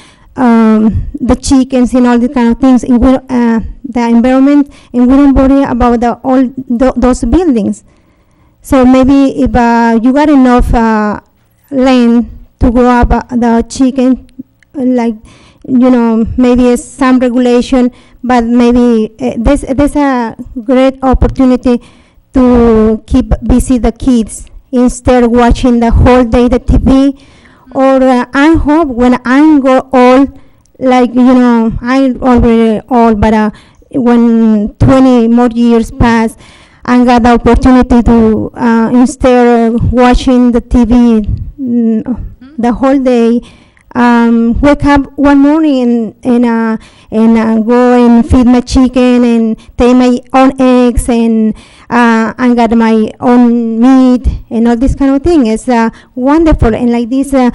chickens and all these kind of things, and the environment, and we don't worry about those buildings. So maybe if you got enough land to grow up the chicken, like, maybe it's some regulation, but maybe there's a great opportunity to keep busy the kids instead of watching the whole day the TV. Or I hope when I go old, like, I'm already old, but when 20 more years pass, I got the opportunity to, instead of watching the TV the whole day, wake up one morning and go and feed my chicken and take my own eggs and I got my own meat and all this kind of thing. It's wonderful, and like this, you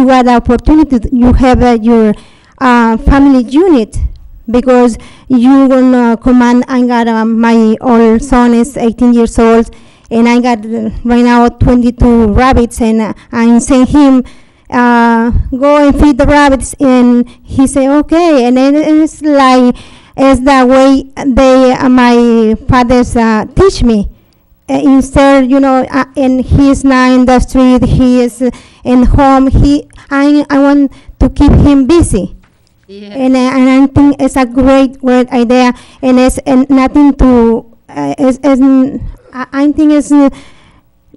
got the opportunity. You have your family unit, because you gonna command. I got my old son is 18 years old, and I got right now 22 rabbits, and I'm saying him go and feed the rabbits, and he say okay, and then it's like it's the way they my fathers teach me. Instead, and he is not in the street, he is in home. I want to keep him busy. Yeah. And I think it's a great idea, and it's nothing to. I think it's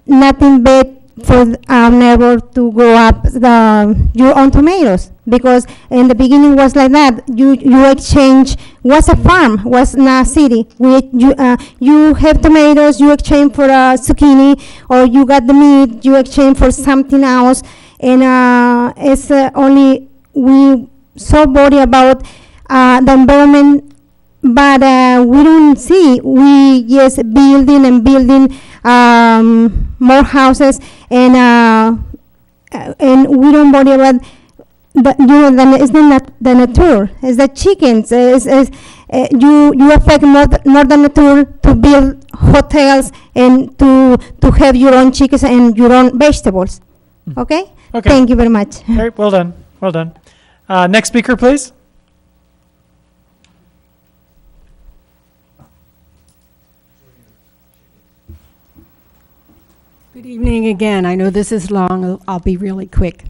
nothing bad for our neighbor to grow up your own tomatoes, because in the beginning was like that. You exchange, was a farm, was not a city. You have tomatoes, you exchange for zucchini, or you got the meat, you exchange for something else, and it's only we so worried about the environment, but we don't see. We just building and building more houses, and we don't worry about it's not the nature. It's the chickens. You affect more the nature to build hotels and to have your own chickens and your own vegetables. Okay. Okay. Thank you very much. All right, well done, well done. Next speaker, please. Good evening again. I know this is long. I'll be really quick.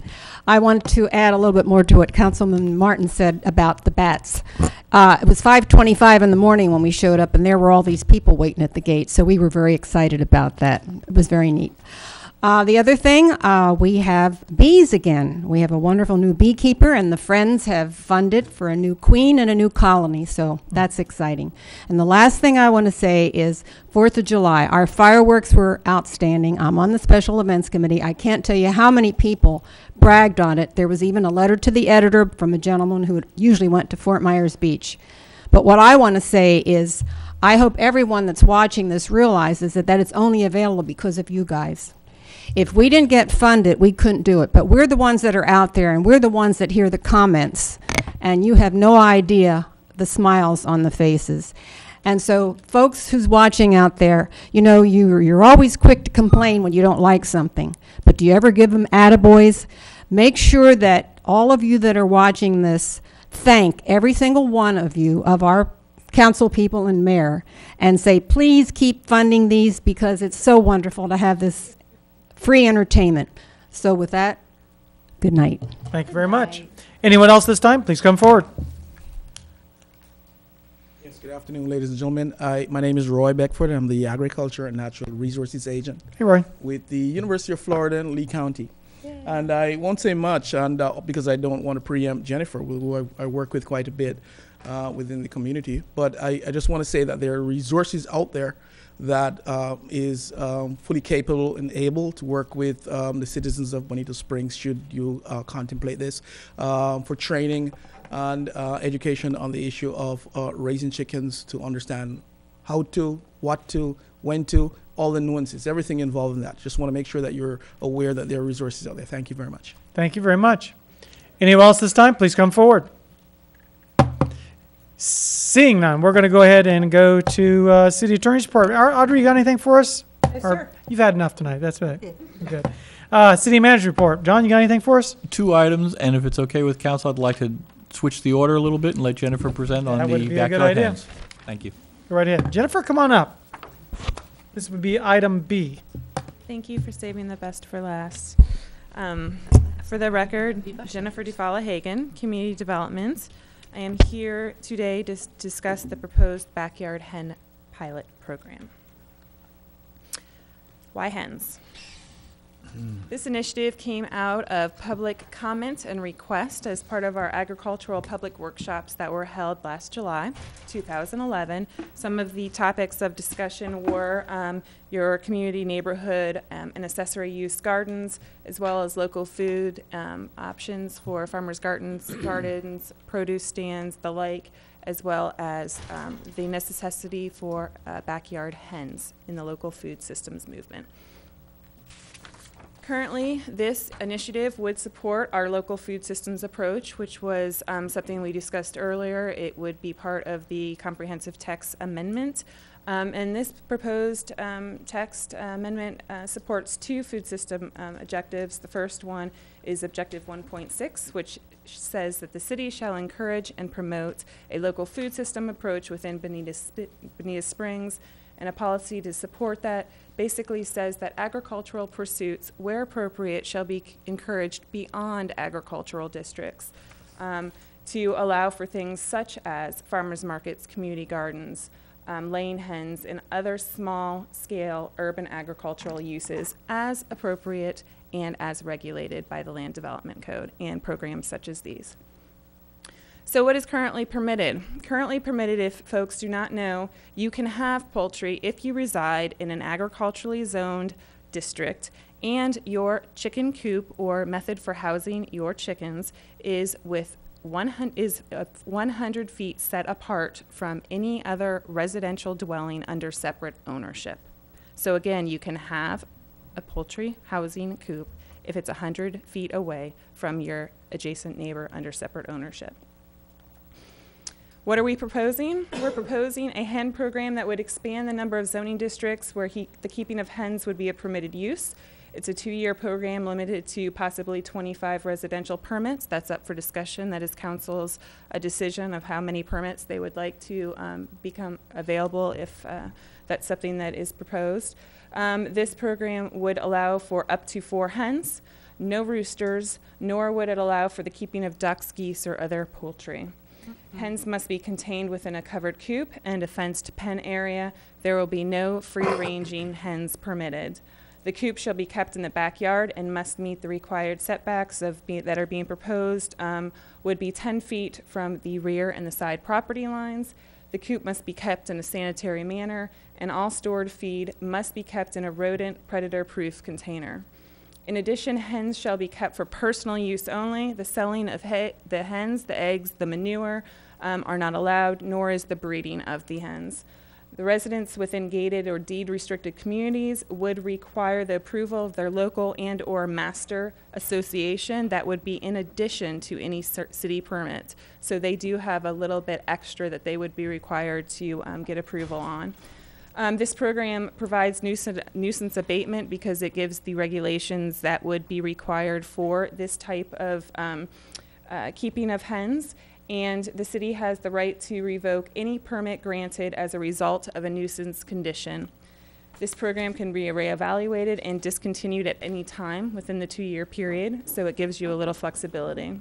I want to add a little bit more to what Councilman Martin said about the bats. It was 5:25 in the morning when we showed up, and there were all these people waiting at the gate, so we were very excited about that. It was very neat. The other thing, we have bees again. We have a wonderful new beekeeper, and the Friends have funded for a new queen and a new colony, so that's exciting. And the last thing I want to say is 4th of July. Our fireworks were outstanding. I'm on the Special Events Committee. I can't tell you how many people bragged on it. There was even a letter to the editor from a gentleman who usually went to Fort Myers Beach. But what I want to say is I hope everyone that's watching this realizes that it's only available because of you guys. If we didn't get funded, we couldn't do it. But we're the ones that are out there, and we're the ones that hear the comments. And you have no idea the smiles on the faces. And so, folks who's watching out there, you're always quick to complain when you don't like something. But do you ever give them attaboys? Make sure that all of you that are watching this thank every single one of you, of our council people and mayor, and say, please keep funding these, because it's so wonderful to have this free entertainment. So with that, good night. Thank you very much. Anyone else this time? Please come forward. Yes, good afternoon, ladies and gentlemen. My name is Roy Beckford. I'm the Agriculture and Natural Resources Agent. Hey, Roy. With the University of Florida in Lee County. Yay. And I won't say much, and because I don't want to preempt Jennifer, who I work with quite a bit within the community. But I just want to say that there are resources out there that is fully capable and able to work with the citizens of Bonito Springs, should you contemplate this, for training and education on the issue of raising chickens, to understand how to, what to, when to, all the nuances, everything involved in that. Just want to make sure that you're aware that there are resources out there. Thank you very much. Thank you very much. Anyone else this time? Please come forward. Seeing none, we're going to go ahead and go to City Attorney's Report. Audrey, you got anything for us? Yes, sir. You've had enough tonight. That's it. Good. City Manager Report. John, you got anything for us? 2 items, and if it's okay with council, I'd like to switch the order a little bit and let Jennifer present on the backyard hens. Thank you. Go right ahead. Jennifer, come on up. This would be item B. Thank you for saving the best for last. For the record, Jennifer DeFala Hagen, Community Development. I am here today to discuss the proposed backyard hen pilot program. Why hens? This initiative came out of public comment and request as part of our agricultural public workshops that were held last July, 2011. Some of the topics of discussion were your community neighborhood and accessory use gardens, as well as local food options for farmers' gardens, produce stands, the like, as well as the necessity for backyard hens in the local food systems movement. Currently, this initiative would support our local food systems approach, which was something we discussed earlier. It would be part of the comprehensive text amendment. And this proposed text amendment supports two food system objectives. The first one is Objective 1.6, which says that the city shall encourage and promote a local food system approach within Bonita Springs, and a policy to support that basically says that agricultural pursuits, where appropriate, shall be encouraged beyond agricultural districts to allow for things such as farmers markets, community gardens, laying hens, and other small-scale urban agricultural uses as appropriate and as regulated by the Land Development Code and programs such as these. So what is currently permitted? Currently permitted, if folks do not know, you can have poultry if you reside in an agriculturally zoned district and your chicken coop or method for housing your chickens is 100 feet set apart from any other residential dwelling under separate ownership. So again, you can have a poultry housing coop if it's 100 feet away from your adjacent neighbor under separate ownership. What are we proposing? We're proposing a hen program that would expand the number of zoning districts where the keeping of hens would be a permitted use. It's a 2-year program limited to possibly 25 residential permits. That's up for discussion. That is council's decision of how many permits they would like to become available if that's something that is proposed. This program would allow for up to 4 hens, no roosters, nor would it allow for the keeping of ducks, geese, or other poultry. Hens must be contained within a covered coop and a fenced pen area. There will be no free-ranging hens permitted. The coop shall be kept in the backyard and must meet the required setbacks that are being proposed, would be 10 feet from the rear and the side property lines. The coop must be kept in a sanitary manner, and all stored feed must be kept in a rodent predator-proof container. In addition, hens shall be kept for personal use only. The selling of the hens, the eggs, the manure are not allowed, nor is the breeding of the hens. The residents within gated or deed-restricted communities would require the approval of their local and/or master association. That would be in addition to any city permit. So they do have a little bit extra that they would be required to get approval on. This program provides nuisance abatement because it gives the regulations that would be required for this type of keeping of hens. And the city has the right to revoke any permit granted as a result of a nuisance condition. This program can be reevaluated and discontinued at any time within the 2-year period, so it gives you a little flexibility.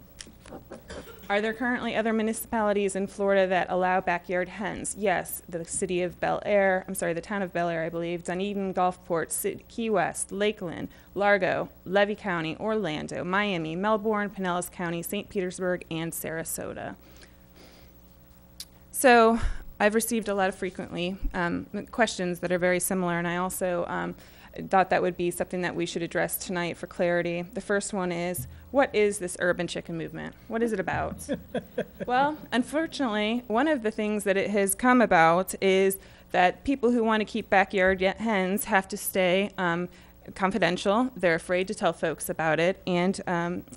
Are there currently other municipalities in Florida that allow backyard hens? Yes, the town of Bel Air, I believe, Dunedin, Gulfport, Key West, Lakeland, Largo, Levy County, Orlando, Miami, Melbourne, Pinellas County, St. Petersburg, and Sarasota. So I've received a lot of frequently questions that are very similar, and I also thought that would be something that we should address tonight for clarity. The first one is, what is this urban chicken movement? What is it about? Well, unfortunately, one of the things that it has come about is that people who want to keep backyard hens have to stay confidential. They're afraid to tell folks about it, and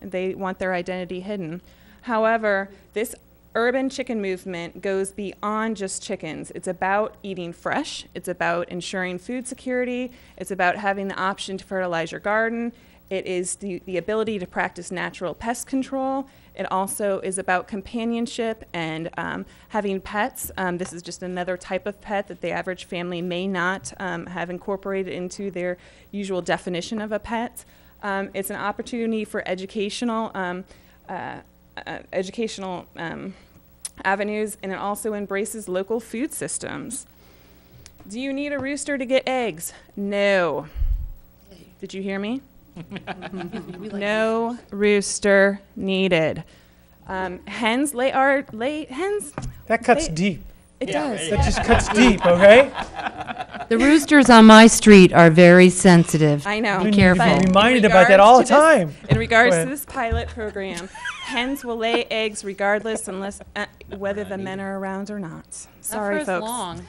they want their identity hidden. However, this urban chicken movement goes beyond just chickens. It's about eating fresh. It's about ensuring food security. It's about having the option to fertilize your garden. It is the ability to practice natural pest control. It also is about companionship and having pets. This is just another type of pet that the average family may not have incorporated into their usual definition of a pet. It's an opportunity for educational avenues, and it also embraces local food systems. Do you need a rooster to get eggs? No. Did you hear me? No rooster needed. Hens lay hens. That cuts deep. It does. That just cuts deep, okay? The roosters on my street are very sensitive. I know. Be careful. You're reminded about that all the time. In regards to this pilot program, hens will lay eggs regardless, unless whether the men are around or not. Sorry, folks. Long.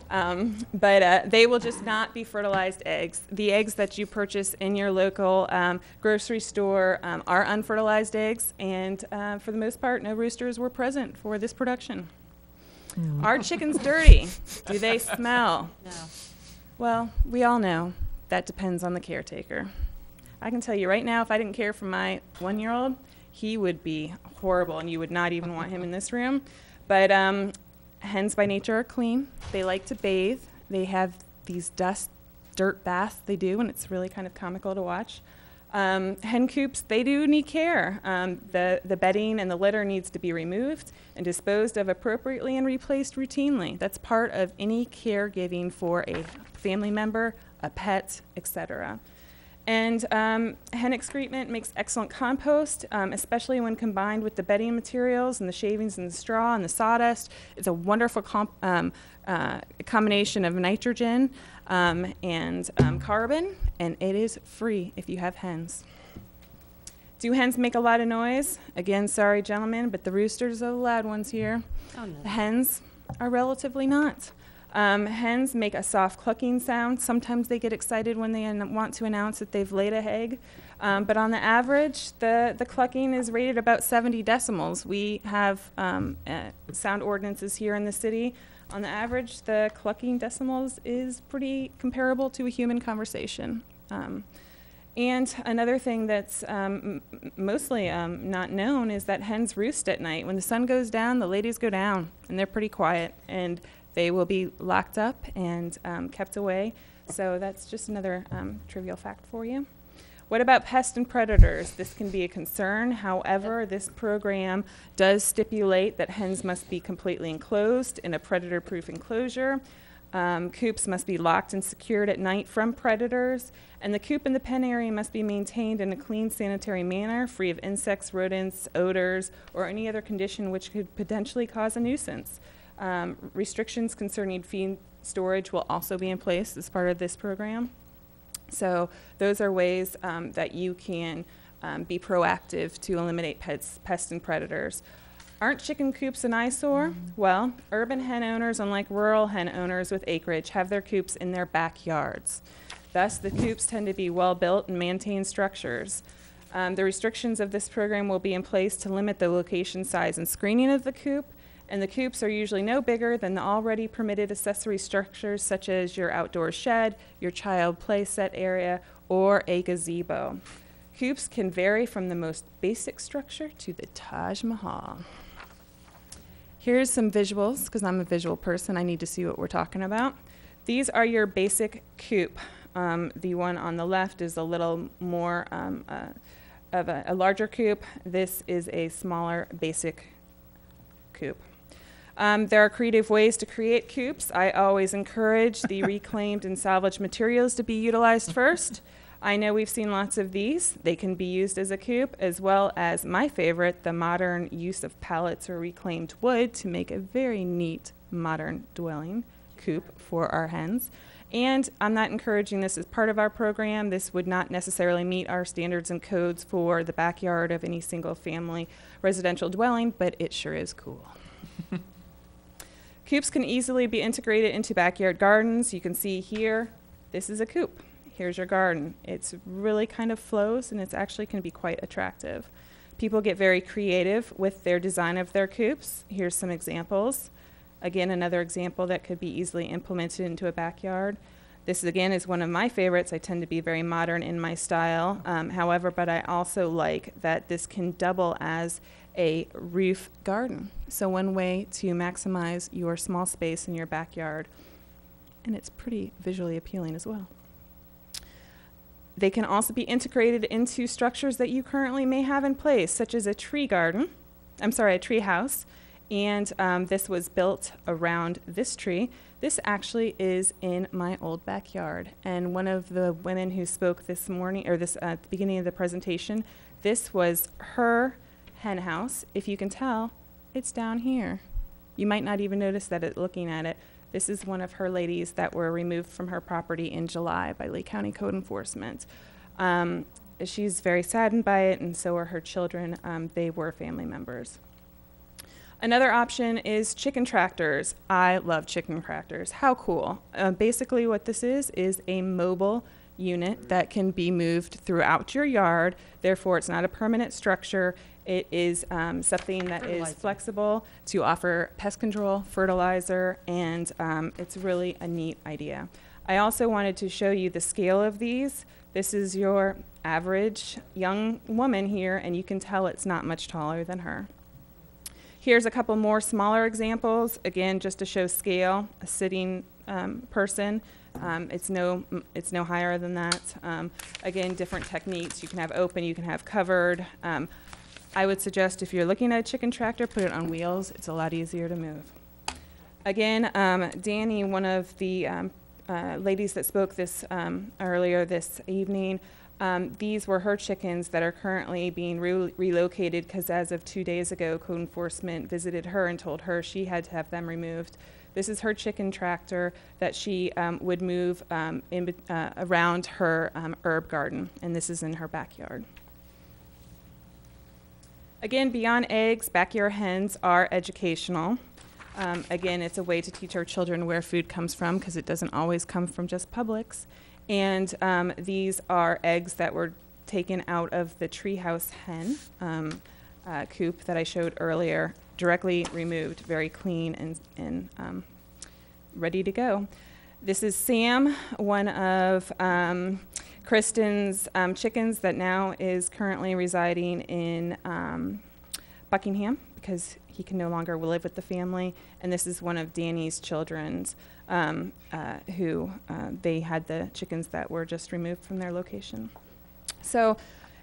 But they will just not be fertilized eggs. The eggs that you purchase in your local grocery store are unfertilized eggs, and for the most part, no roosters were present for this production. Are chickens dirty? Do they smell? No. Well, we all know that depends on the caretaker. I can tell you right now, if I didn't care for my 1-year-old, he would be horrible, and you would not even want him in this room. But hens by nature are clean. They like to bathe. They have these dirt baths they do, and it's really kind of comical to watch. Hen coops, they do need care. The bedding and the litter needs to be removed and disposed of appropriately and replaced routinely. That's part of any caregiving for a family member, a pet, etc. And hen excrement makes excellent compost, especially when combined with the bedding materials and the shavings and the straw and the sawdust. It's a wonderful combination of nitrogen and carbon, and it is free if you have hens. Do hens make a lot of noise? Again, sorry, gentlemen, but the roosters are the loud ones here. Oh, no. The hens are relatively not. Hens make a soft clucking sound. Sometimes they get excited when they want to announce that they've laid an egg. But on the average, the clucking is rated about 70 decibels. We have sound ordinances here in the city. On the average, the clucking decibels is pretty comparable to a human conversation. And another thing that's mostly not known is that hens roost at night. When the sun goes down, the ladies go down, and they're pretty quiet. And they will be locked up and kept away. So that's just another trivial fact for you. What about pests and predators? This can be a concern. However, this program does stipulate that hens must be completely enclosed in a predator-proof enclosure. Coops must be locked and secured at night from predators. And the coop and the pen area must be maintained in a clean, sanitary manner, free of insects, rodents, odors, or any other condition which could potentially cause a nuisance. Restrictions concerning feed storage will also be in place as part of this program. So those are ways that you can be proactive to eliminate pests and predators. Aren't chicken coops an eyesore? Well, urban hen owners, unlike rural hen owners with acreage, have their coops in their backyards. Thus, the coops tend to be well-built and maintained structures. The restrictions of this program will be in place to limit the location, size, and screening of the coop. And the coops are usually no bigger than the already permitted accessory structures such as your outdoor shed, your child play set area, or a gazebo. Coops can vary from the most basic structure to the Taj Mahal. Here's some visuals, because I'm a visual person. I need to see what we're talking about. These are your basic coop. The one on the left is a little more of a larger coop. This is a smaller basic coop. There are creative ways to create coops. I always encourage the reclaimed and salvaged materials to be utilized first. I know we've seen lots of these. They can be used as a coop, as well as my favorite, the modern use of pallets or reclaimed wood to make a very neat modern dwelling coop for our hens. And I'm not encouraging this as part of our program. This would not necessarily meet our standards and codes for the backyard of any single family residential dwelling, but it sure is cool. Coops can easily be integrated into backyard gardens. You can see here, this is a coop. Here's your garden. It's really kind of flows, and it's actually can be quite attractive. People get very creative with their design of their coops. Here's some examples. Again, another example that could be easily implemented into a backyard. This, again, is one of my favorites. I tend to be very modern in my style. However, but I also like that this can double as a roof garden. So one way to maximize your small space in your backyard. And it's pretty visually appealing as well. They can also be integrated into structures that you currently may have in place, such as a tree garden. I'm sorry, a tree house. And this was built around this tree. This actually is in my old backyard. And one of the women who spoke this morning, or this at the beginning of the presentation, this was her hen house. If you can tell, it's down here. You might not even notice that looking at it. This is one of her ladies that were removed from her property in July by Lee County Code Enforcement. She's very saddened by it, and so are her children. They were family members. Another option is chicken tractors. I love chicken tractors. How cool. Basically what this is a mobile unit that can be moved throughout your yard. Therefore, it's not a permanent structure. It is something that is flexible to offer pest control, fertilizer, and it's really a neat idea. I also wanted to show you the scale of these. This is your average young woman here, and you can tell it's not much taller than her. Here's a couple more smaller examples, again, just to show scale, a sitting person. It's no higher than that. Again, different techniques. You can have open, you can have covered. I would suggest if you're looking at a chicken tractor, put it on wheels. It's a lot easier to move. Again, Danny, one of the ladies that spoke this earlier this evening, these were her chickens that are currently being relocated because as of 2 days ago, code enforcement visited her and told her she had to have them removed. This is her chicken tractor that she would move around her herb garden, and this is in her backyard. Again, beyond eggs, backyard hens are educational. Again, it's a way to teach our children where food comes from because it doesn't always come from just Publix. And these are eggs that were taken out of the treehouse hen coop that I showed earlier, directly removed, very clean and ready to go. This is Sam, one of Kristen's chickens that now is currently residing in Buckingham because he can no longer live with the family. And this is one of Danny's children's who they had the chickens that were just removed from their location. So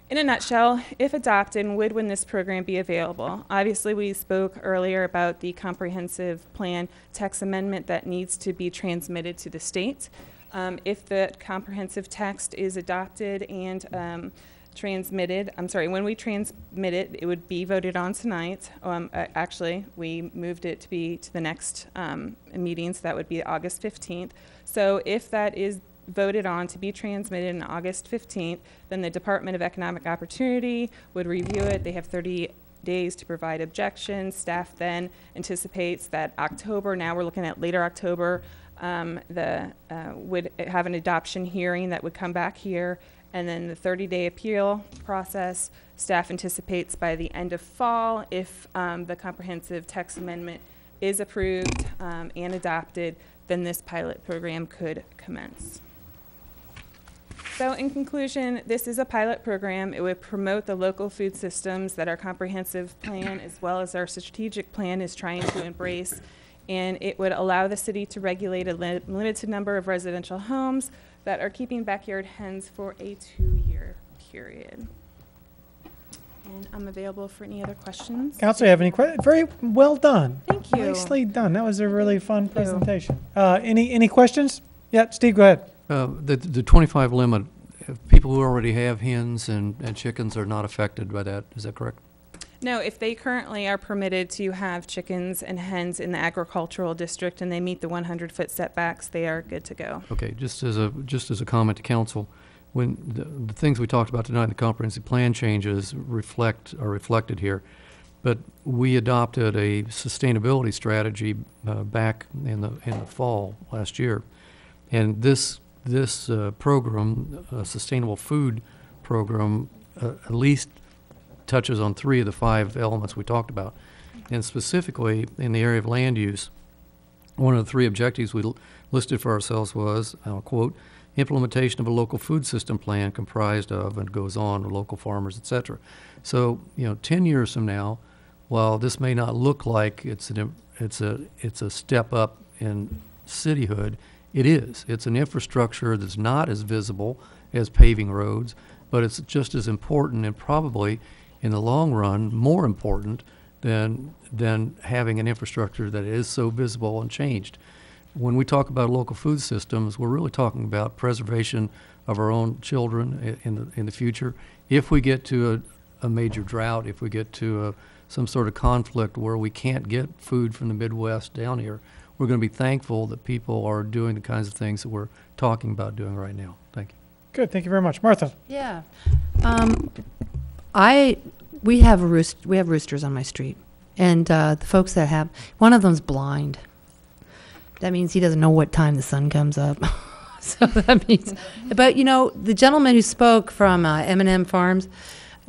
in a nutshell, if adopted, when this program be available? Obviously, we spoke earlier about the comprehensive plan text amendment that needs to be transmitted to the state. If the comprehensive text is adopted and transmitted, when we transmit it, it would be voted on tonight. Actually, we moved it to be to the next meeting, so that would be August 15th. So if that is voted on to be transmitted on August 15th, then the Department of Economic Opportunity would review it. They have 30 days to provide objections. Staff then anticipates that October, now we're looking at later October, would have an adoption hearing that would come back here, and then the 30-day appeal process. Staff anticipates by the end of fall, if the comprehensive text amendment is approved and adopted, then this pilot program could commence. So in conclusion, this is a pilot program. It would promote the local food systems that our comprehensive plan as well as our strategic plan is trying to embrace. And it would allow the city to regulate a limited number of residential homes that are keeping backyard hens for a 2-year period. And I'm available for any other questions. Council, you have any questions? Very well done. Thank you. Nicely done. That was a really fun presentation. Any questions? Yeah, Steve, go ahead. The 25 limit, people who already have hens and chickens are not affected by that. Is that correct? No, if they currently are permitted to have chickens and hens in the agricultural district and they meet the 100-foot setbacks, they are good to go. Okay, just as a comment to council, when the things we talked about tonight, the comprehensive plan changes are reflected here, but we adopted a sustainability strategy back in the fall last year, and this program, sustainable food program, at least touches on 3 of the 5 elements we talked about. And specifically in the area of land use, one of the 3 objectives we listed for ourselves was, I'll quote, implementation of a local food system plan comprised of, and it goes on, local farmers, etc. So, 10 years from now, while this may not look like it's a step up in cityhood, it is. It's an infrastructure that's not as visible as paving roads, but it's just as important and probably in the long run more important than having an infrastructure that is so visible and changed. When we talk about local food systems, we're really talking about preservation of our own children in the future. If we get to a major drought, if we get to some sort of conflict where we can't get food from the Midwest down here, we're going to be thankful that people are doing the kinds of things that we're talking about doing right now. Thank you. Good. Thank you very much. Martha. Yeah. We have roosters on my street, And the folks that have, one of them's blind. That means he doesn't know what time the sun comes up. So that means, but you know, the gentleman who spoke from M&M Farms,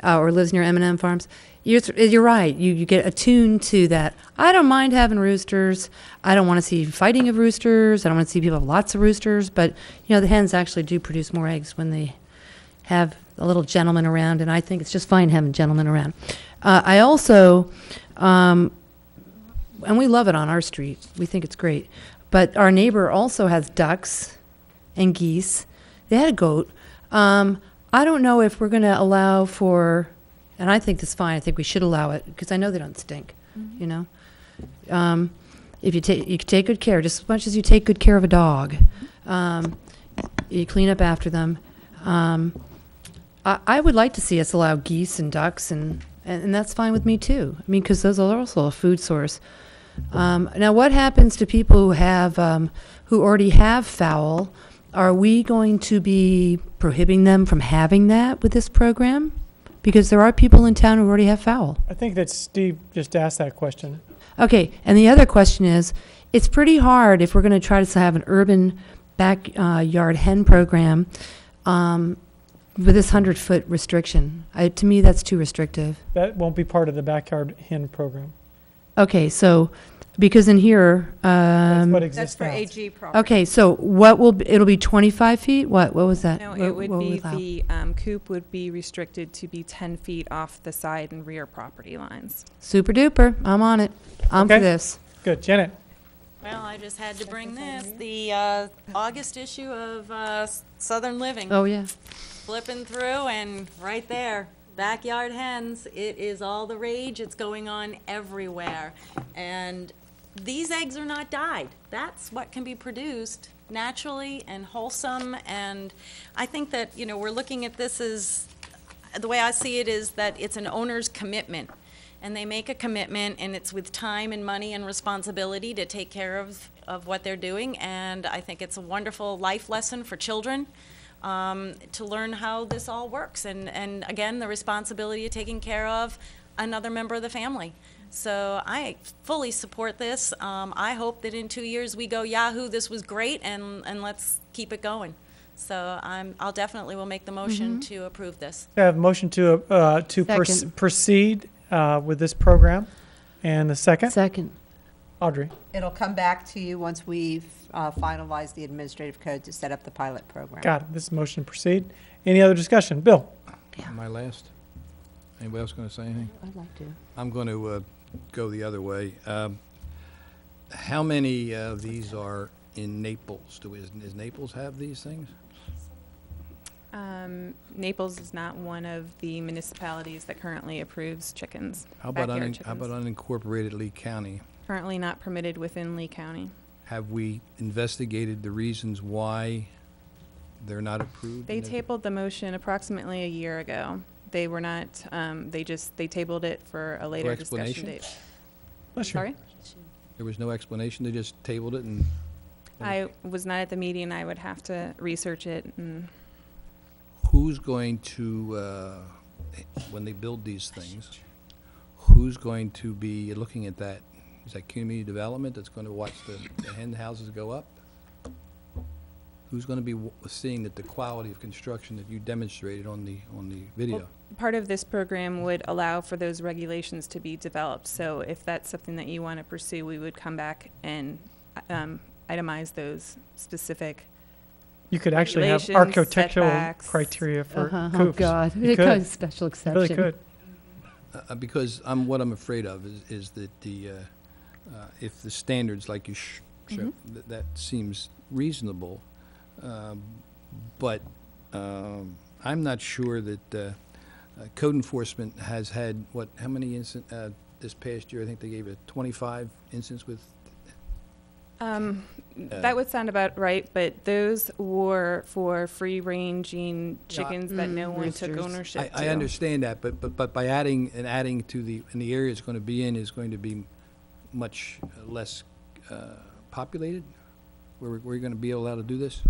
or lives near M&M Farms, you're right. You get attuned to that. I don't mind having roosters. I don't want to see fighting of roosters. I don't want to see people have lots of roosters. But, you know, the hens actually do produce more eggs when they have a little gentleman around, and I think it's just fine having gentlemen around. I also, and we love it on our street. We think it's great. But our neighbor also has ducks and geese. They had a goat. I don't know if we're going to allow for, and I think that's fine. I think we should allow it because I know they don't stink. You know, if you take good care, just as much as you take good care of a dog, you clean up after them. I would like to see us allow geese and ducks, and that's fine with me too. I mean, because those are also a food source. Now, what happens to people who have who already have fowl? Are we going to be prohibiting them from having that with this program? Because there are people in town who already have fowl. I think that Steve just asked that question. Okay, and the other question is, it's pretty hard if we're going to try to have an urban backyard hen program with this 100-foot restriction. To me, that's too restrictive. That won't be part of the backyard hen program. Okay, so because in here, That's what exists That's for now. AG property. okay, so what will it'll be 25 feet? What was that? No, What- it would what be, we allow? the coop would be restricted to be 10 feet off the side and rear property lines. Super duper. I'm on it. I'm Okay. for this. Good. Janet? Well, I just had to bring this, the August issue of Southern Living. Oh yeah. Flipping through, and right there, backyard hens. It is all the rage. It's going on everywhere. And these eggs are not dyed. That's what can be produced naturally and wholesome. And I think that, you know, we're looking at this as, the way I see it is that it's an owner's commitment. And they make a commitment, and it's with time and money and responsibility to take care of what they're doing. And I think it's a wonderful life lesson for children. To learn how this all works, and again, the responsibility of taking care of another member of the family. So I fully support this. I hope that in 2 years we go, Yahoo, this was great, and let's keep it going. So I'll definitely will make the motion to approve this. I have a motion to Second. proceed with this program. And the second? Second. Audrey? It'll come back to you once we've finalized the administrative code to set up the pilot program. Got it. This is motion to proceed. Any other discussion? Bill? Am I last? Anybody else going to say anything? I'd like to. I'm going to go the other way. How many of these are in Naples? Does Naples have these things? Naples is not one of the municipalities that currently approves chickens. How about backyard how about chickens. unincorporated Lee County? Currently not permitted within Lee County. Have we investigated the reasons why they're not approved? They tabled the motion approximately a year ago. They were not, they tabled it for a later discussion explanation? date. Bless you. Sorry? There was no explanation, they just tabled it and... I was not at the meeting. I would have to research it. And Who's going to, when they build these things, who's going to be looking at that? Is that community development that's going to watch the hen houses go up? Who's going to be seeing that the quality of construction that you demonstrated on the video? Well, part of this program would allow for those regulations to be developed. So if that's something that you want to pursue, we would come back and itemize those specific. You could actually have regulations, architectural setbacks. criteria for Oh coops. God. You It could. goes special exception. Really could. Because what I'm afraid of is that if the standards like you showed, that seems reasonable, but I'm not sure that code enforcement has had, how many this past year? I think they gave a 25 incidents with... that would sound about right, but those were for free-ranging chickens that no one took roosters. ownership to. I understand that, but by adding to the area it's going to be in is going to be much less populated. Where you're going to be allowed to do this?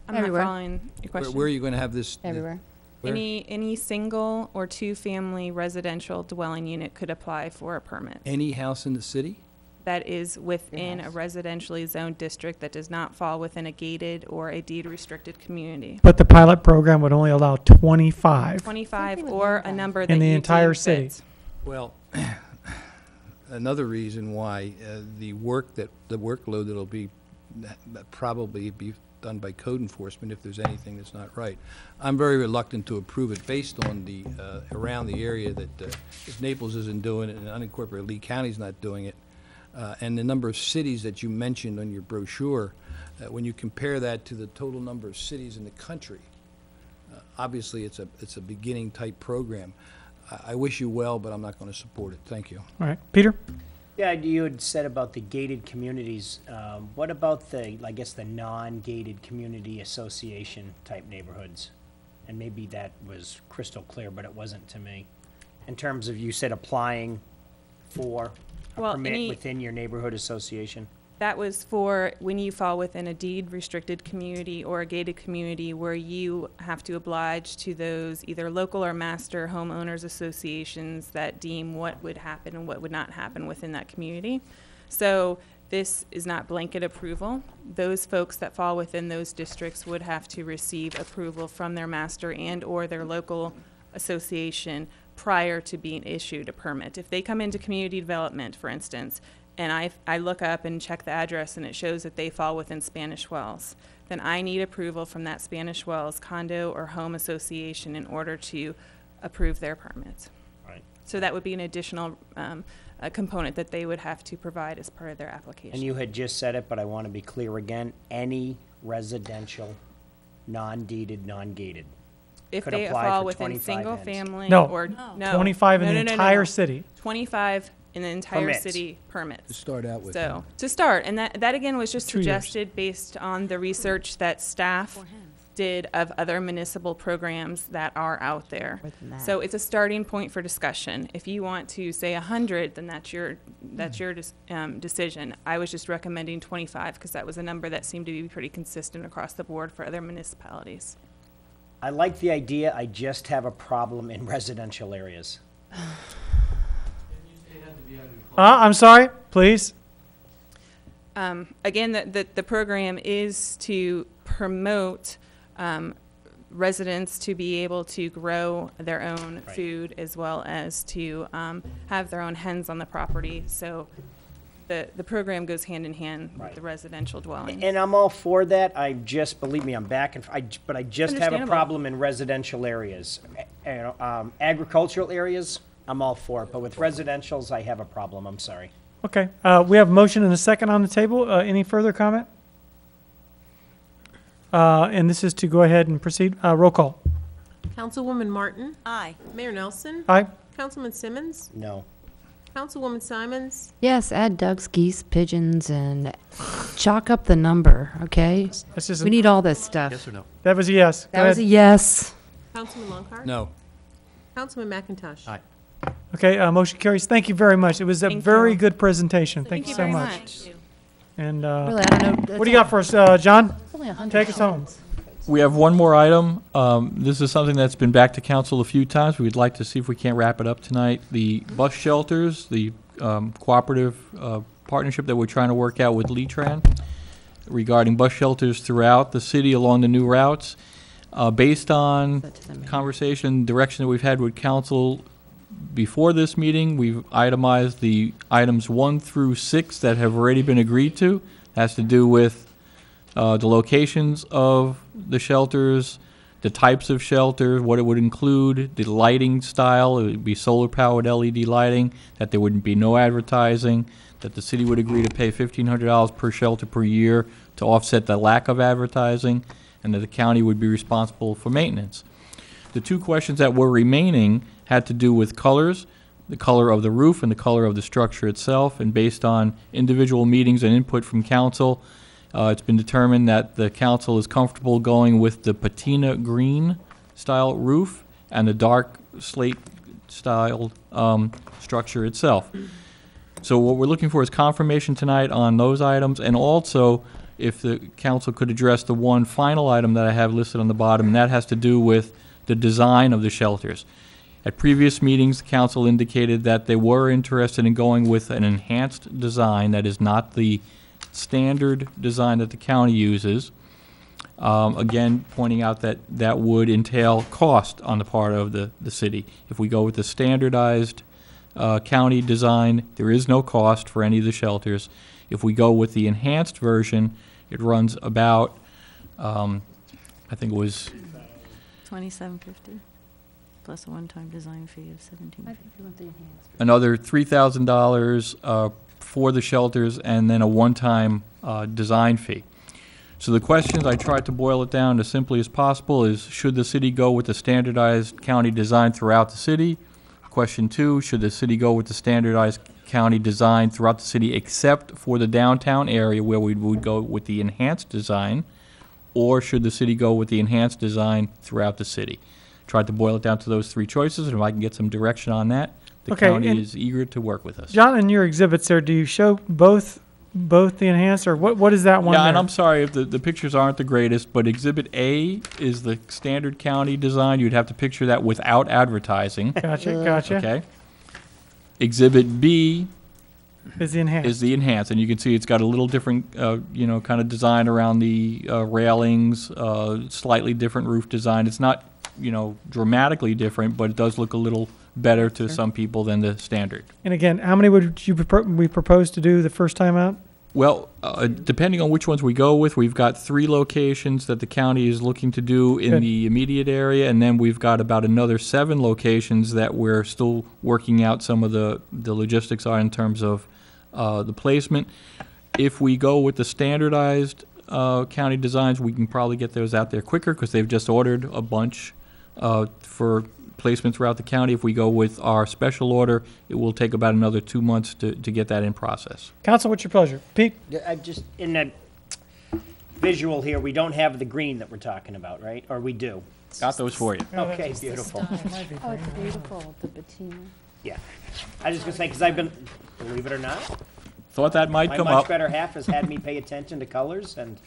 I'm Everywhere. not following your question. Where are you going to have this? Everywhere. Any single or two-family residential dwelling unit could apply for a permit. Any house in the city? That is within a residentially zoned district that does not fall within a gated or a deed-restricted community. But the pilot program would only allow 25 25 or a number that in the you entire deem city. fits. Well, another reason why the workload that'll be probably be done by code enforcement if there's anything that's not right. I'm very reluctant to approve it based on the around the area that if Naples isn't doing it and unincorporated Lee County's not doing it, and the number of cities that you mentioned on your brochure, when you compare that to the total number of cities in the country, obviously it's a beginning type program. I wish you well, but I'm not going to support it. Thank you. All right, Peter? Yeah, you had said about the gated communities. What about the non-gated community association type neighborhoods? And maybe that was crystal clear, but it wasn't to me. In terms of, you said applying for a permit within your neighborhood association? That was for when you fall within a deed-restricted community or a gated community where you have to oblige to those either local or master homeowners associations that deem what would happen and what would not happen within that community. So this is not blanket approval. Those folks that fall within those districts would have to receive approval from their master and or their local association prior to being issued a permit. If they come into community development, for instance, and I look up and check the address and it shows that they fall within Spanish Wells, then I need approval from that Spanish Wells condo or home association in order to approve their permits. Right. So that would be an additional a component that they would have to provide as part of their application. And you had just said it, but I want to be clear again, any residential, non-deeded, non-gated. If could they apply fall for within 25 single ends. family No. or no. 25 in No, the no, no, no, entire no. city. 25 in the entire Permits. city permits. To start out with. So, to start, and that again was just 2 years. suggested based on the research that staff did of other municipal programs that are out there. So it's a starting point for discussion. If you want to say 100, then that's your decision. I was just recommending 25 because that was a number that seemed to be pretty consistent across the board for other municipalities. I like the idea, I just have a problem in residential areas. I'm sorry, please. Again, the program is to promote residents to be able to grow their own food as well as to have their own hens on the property. So the program goes hand in hand with the residential dwelling. And I'm all for that, believe me, I'm back but I just have a Understandable. problem in residential areas. Agricultural areas, I'm all for it, but with residentials, I have a problem, I'm sorry. Okay, we have a motion and a second on the table. Any further comment? And this is to go ahead and proceed. Roll call. Councilwoman Martin? Aye. Mayor Nelson? Aye. Councilman Simmons? No. Councilwoman Simons? Yes, add ducks, geese, pigeons, and chalk up the number, okay? This is We need all this stuff. Yes or no? That was a yes. Go That was a ahead. yes. Councilman Longcart? No. Councilman McIntosh? Aye. Okay, motion carries. Thank you very much. It was a Thank very you. good presentation. Thank you so very much. And Really, I don't know. what do you got for us, John? Only 100 Take us home. We have one more item. This is something that's been back to council a few times. We'd like to see if we can't wrap it up tonight. The bus shelters, the cooperative partnership that we're trying to work out with Letran regarding bus shelters throughout the city along the new routes. Based on conversation, direction that we've had with council before this meeting, we've itemized the items 1 through 6 that have already been agreed to. Has to do with the locations of the shelters, the types of shelters, what it would include, the lighting style. It would be solar-powered LED lighting, that there would be no advertising, that the city would agree to pay $1,500 per shelter per year to offset the lack of advertising, and that the county would be responsible for maintenance. The 2 questions that were remaining had to do with colors, the color of the roof and the color of the structure itself, and based on individual meetings and input from council, it's been determined that the council is comfortable going with the patina green style roof and the dark slate style structure itself. So what we're looking for is confirmation tonight on those items, and also if the council could address the one final item that I have listed on the bottom, and that has to do with the design of the shelters. At previous meetings, the council indicated that they were interested in going with an enhanced design that is not the standard design that the county uses. Again, pointing out that that would entail cost on the part of the city. If we go with the standardized county design, there is no cost for any of the shelters. If we go with the enhanced version, it runs about, I think it was $2,750 plus a one-time design fee of $1,750. another $3,000 for the shelters and then a one-time design fee. So the questions, I tried to boil it down as simply as possible, is should the city go with the standardized county design throughout the city? Question 2, should the city go with the standardized county design throughout the city except for the downtown area where we would go with the enhanced design? Or should the city go with the enhanced design throughout the city? Tried to boil it down to those 3 choices, and if I can get some direction on that, the Okay, county and is eager to work with us. John, in your exhibits there, do you show both the enhanced, or what is that one Yeah, there? and I'm sorry if the pictures aren't the greatest, but Exhibit A is the standard county design. You'd have to picture that without advertising. Gotcha. Okay. Exhibit B Is the enhanced. is the enhanced, and you can see it's got a little different, kind of design around the railings, slightly different roof design. It's not, dramatically different, but it does look a little better to some people than the standard. And again, how many would we propose to do the first time out? Well, depending on which ones we go with, we've got 3 locations that the county is looking to do in Good. the immediate area, and then we've got about another 7 locations that we're still working out some of the logistics on in terms of the placement. If we go with the standardized county designs, we can probably get those out there quicker because they've just ordered a bunch for placement throughout the county. If we go with our special order, it will take about another 2 months to get that in process. Council, what's your pleasure? Pete? Just in the visual here, we don't have the green that we're talking about, right? Or we do? Got those for you. Okay, beautiful. Oh, it's beautiful, the patina. Yeah. I was just gonna say, because I've been, believe it or not, Thought that might my come much up. better half has had me pay attention to colors, and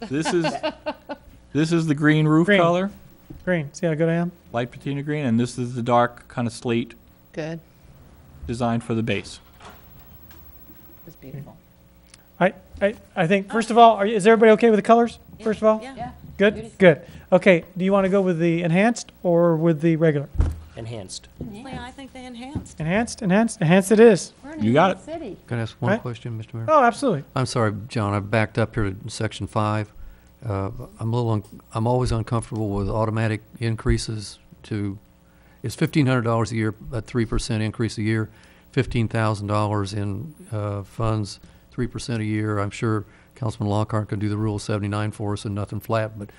This is the green roof Green. color, Green. See how good I am? light patina green, and this is the dark kind of slate Good. design for the base. It's beautiful. I think, first of all, is everybody okay with the colors, first of all? Yeah. Good? Good. Okay, do you want to go with the enhanced or with the regular? enhanced. Yeah, I think they enhanced. Enhanced, enhanced, enhanced it is. We're in You got Kansas City. Can I ask one Right. question, Mr. Mayor? Oh, absolutely. I'm sorry, John, I backed up here to section 5. I'm always uncomfortable with automatic increases to, it's $1,500 a year, a 3% increase a year, $15,000 in funds, 3% a year. I'm sure Councilman Lockhart can do the Rule 79 for us and nothing flat, but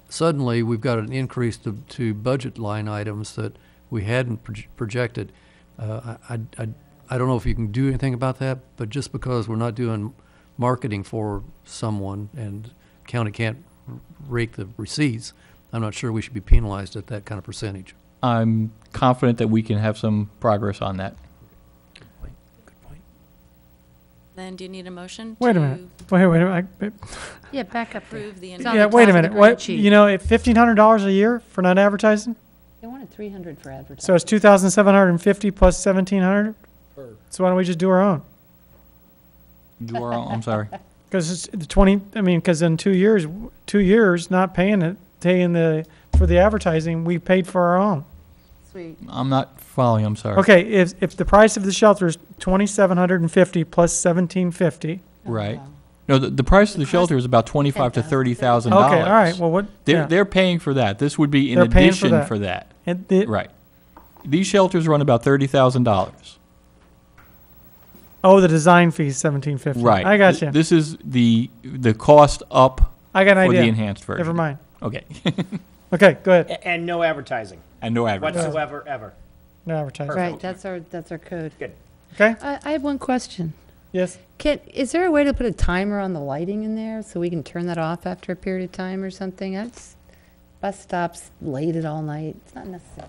suddenly we've got an increase to budget line items that we hadn't projected. I don't know if you can do anything about that, but just because we're not doing marketing for someone and county can't rake the receipts, I'm not sure we should be penalized at that kind of percentage. I'm confident that we can have some progress on that. Good point. Then do you need a motion Wait a to minute. Wait a minute. Yeah, back up there. approve the It's on Yeah, the wait a top of the minute. green What, sheet. you know, at $1,500 a year for not advertising? They wanted 300 for advertising. So it's 2,750 plus 1,700? So why don't we just do our own? You are, I'm sorry. Because it's the 20, I mean, because in 2 years, not paying it, for the advertising, we paid for our own. Sweet. I'm not following, I'm sorry. Okay, if the price of the shelter is 2,750 plus 1,750. Right. No, the price of the shelter is about $25,000 to $30,000. Okay, all right, well, what? yeah. They're paying for that. This would be in They're paying for addition that. for that. And Right. These shelters run about $30,000. Oh, the design fee is $1,750. Right. I got you. This is the cost up I got an for idea. the enhanced version. Never mind. Okay. Okay, go ahead. And no advertising And no advertising. whatsoever, ever. No advertising. Right, that's our code. Good. Okay? I have one question. Yes? Is there a way to put a timer on the lighting in there so we can turn that off after a period of time or something? Bus stops late at all night. It's not necessary.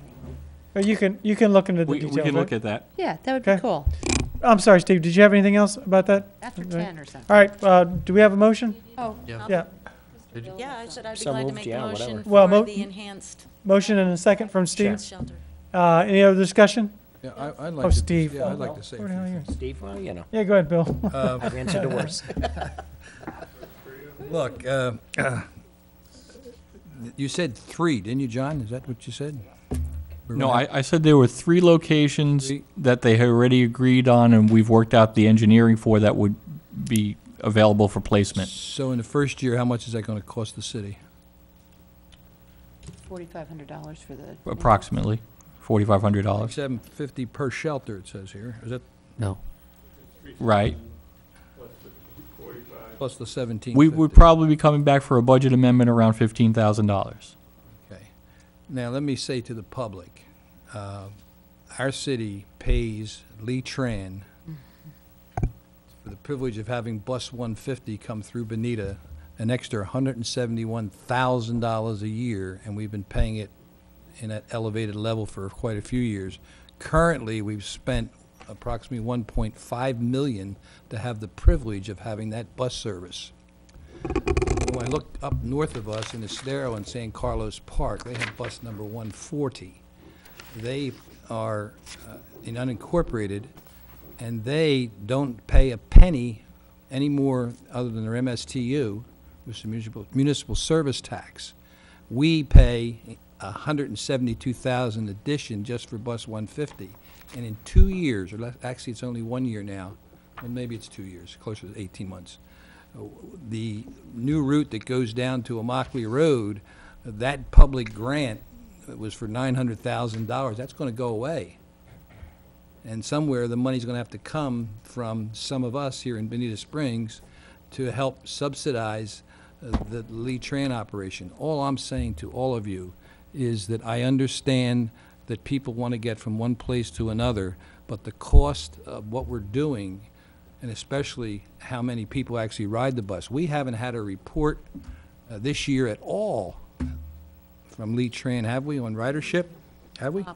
Or you can look into the We details. can right? look at that. Yeah, that would Okay. be cool. I'm sorry, Steve, did you have anything else about that? After Right. 10 or something. All right, do we have a motion? Oh, Yeah. Yeah. Yeah, I said I'd be So glad to moved, make yeah, the whatever. motion Well, for the enhanced Motion and a second from Steve. shelter. Any other discussion? Yeah, I'd Oh, like to, Steve. yeah, I'd like to say. Where the hell are you? Steve, well, you know, Yeah, go ahead, Bill. I've answered to worse. Look, you said 3, didn't you, John? Is that what you said? No, I said there were 3 locations that they had already agreed on, and we've worked out the engineering for that would be available for placement. So in the first year, how much is that going to cost the city? $4,500 for the. Approximately $4,500. $750 per shelter, it says here. Is that No. Right. plus the 17? We would probably be coming back for a budget amendment around $15,000. Okay. Now, let me say to the public, our city pays Lee Tran for the privilege of having Bus 150 come through Bonita an extra $171,000 a year, and we've been paying it in that elevated level for quite a few years. Currently, we've spent approximately $1.5 million to have the privilege of having that bus service. When I look up north of us in Estero and San Carlos Park, they have bus number 140. They are in unincorporated, and they don't pay a penny anymore other than their MSTU, which is municipal service tax. We pay $172,000 addition just for bus 150. And in 2 years, or actually it's only 1 year now, well, maybe it's 2 years, closer to 18 months. The new route that goes down to Immokalee Road, that public grant was for $900,000. That's going to go away. And somewhere the money's going to have to come from some of us here in Bonita Springs to help subsidize the Lee Tran operation. All I'm saying to all of you is that I understand that people want to get from one place to another, but the cost of what we're doing, and especially how many people actually ride the bus. We haven't had a report this year at all from Lee Tran, have we, on ridership? Have we?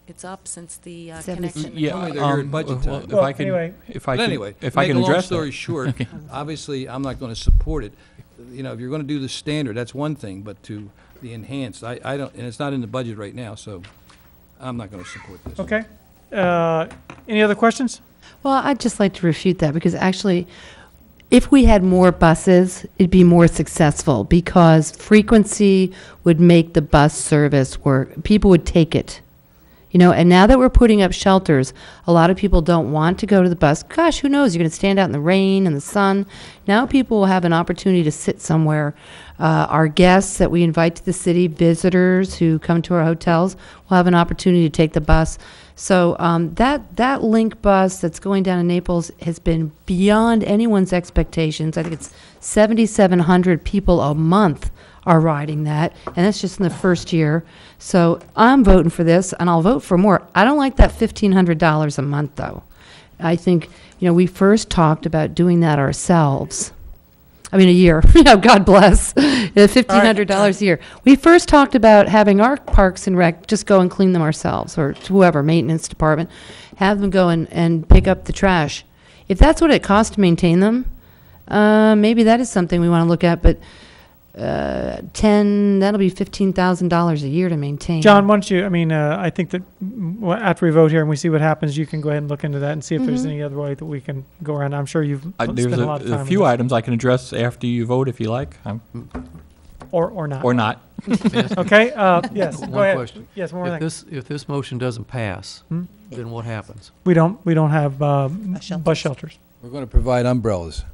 It's up since the 70. connection. Yeah, Only they're here at budget time. If I can, anyway. if I But can, anyway, if I can make a long address story that. short, obviously, I'm not going to support it. You know, if you're going to do the standard, that's one thing, but to the enhanced, I don't, and it's not in the budget right now, so I'm not going to support this. Okay. Any other questions? Well, I'd just like to refute that because actually, if we had more buses, it'd be more successful because frequency would make the bus service work. People would take it. You know, and now that we're putting up shelters, a lot of people don't want to go to the bus. Gosh, who knows? You're going to stand out in the rain and the sun. Now people will have an opportunity to sit somewhere. Our guests that we invite to the city, visitors who come to our hotels, will have an opportunity to take the bus. So that link bus that's going down to Naples has been beyond anyone's expectations. I think it's 7,700 people a month are riding that, and that's just in the first year. So I'm voting for this, and I'll vote for more. I don't like that $1,500 a month, though. I think, you know, we first talked about doing that ourselves. I mean, a year. You know, God bless. $1,500 a year. We first talked about having our parks and rec just go and clean them ourselves, or whoever, maintenance department, have them go and pick up the trash. If that's what it costs to maintain them, maybe that is something we want to look at, but that'll be $15,000 a year to maintain. John, why don't you, I mean, I think that after we vote here and we see what happens, you can go ahead and look into that and see if there's any other way that we can go around. I'm sure you've spent There's a lot of time a on few this. items I can address after you vote if you like. Or not. Or not. Okay, yes, go One ahead. question. Yes, one more thing. If this motion doesn't pass, then what happens? We don't have bus shelters. We're going to provide umbrellas.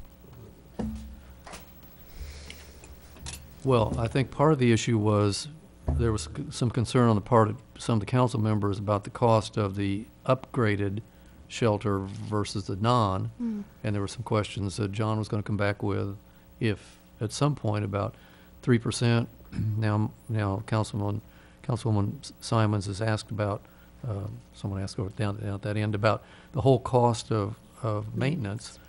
Well, I think part of the issue was there was some concern on the part of some of the council members about the cost of the upgraded shelter versus the non. And there were some questions that John was going to come back with if at some point about 3%. Now Councilwoman Simons has asked about, someone asked over down at that end about the whole cost of maintenance.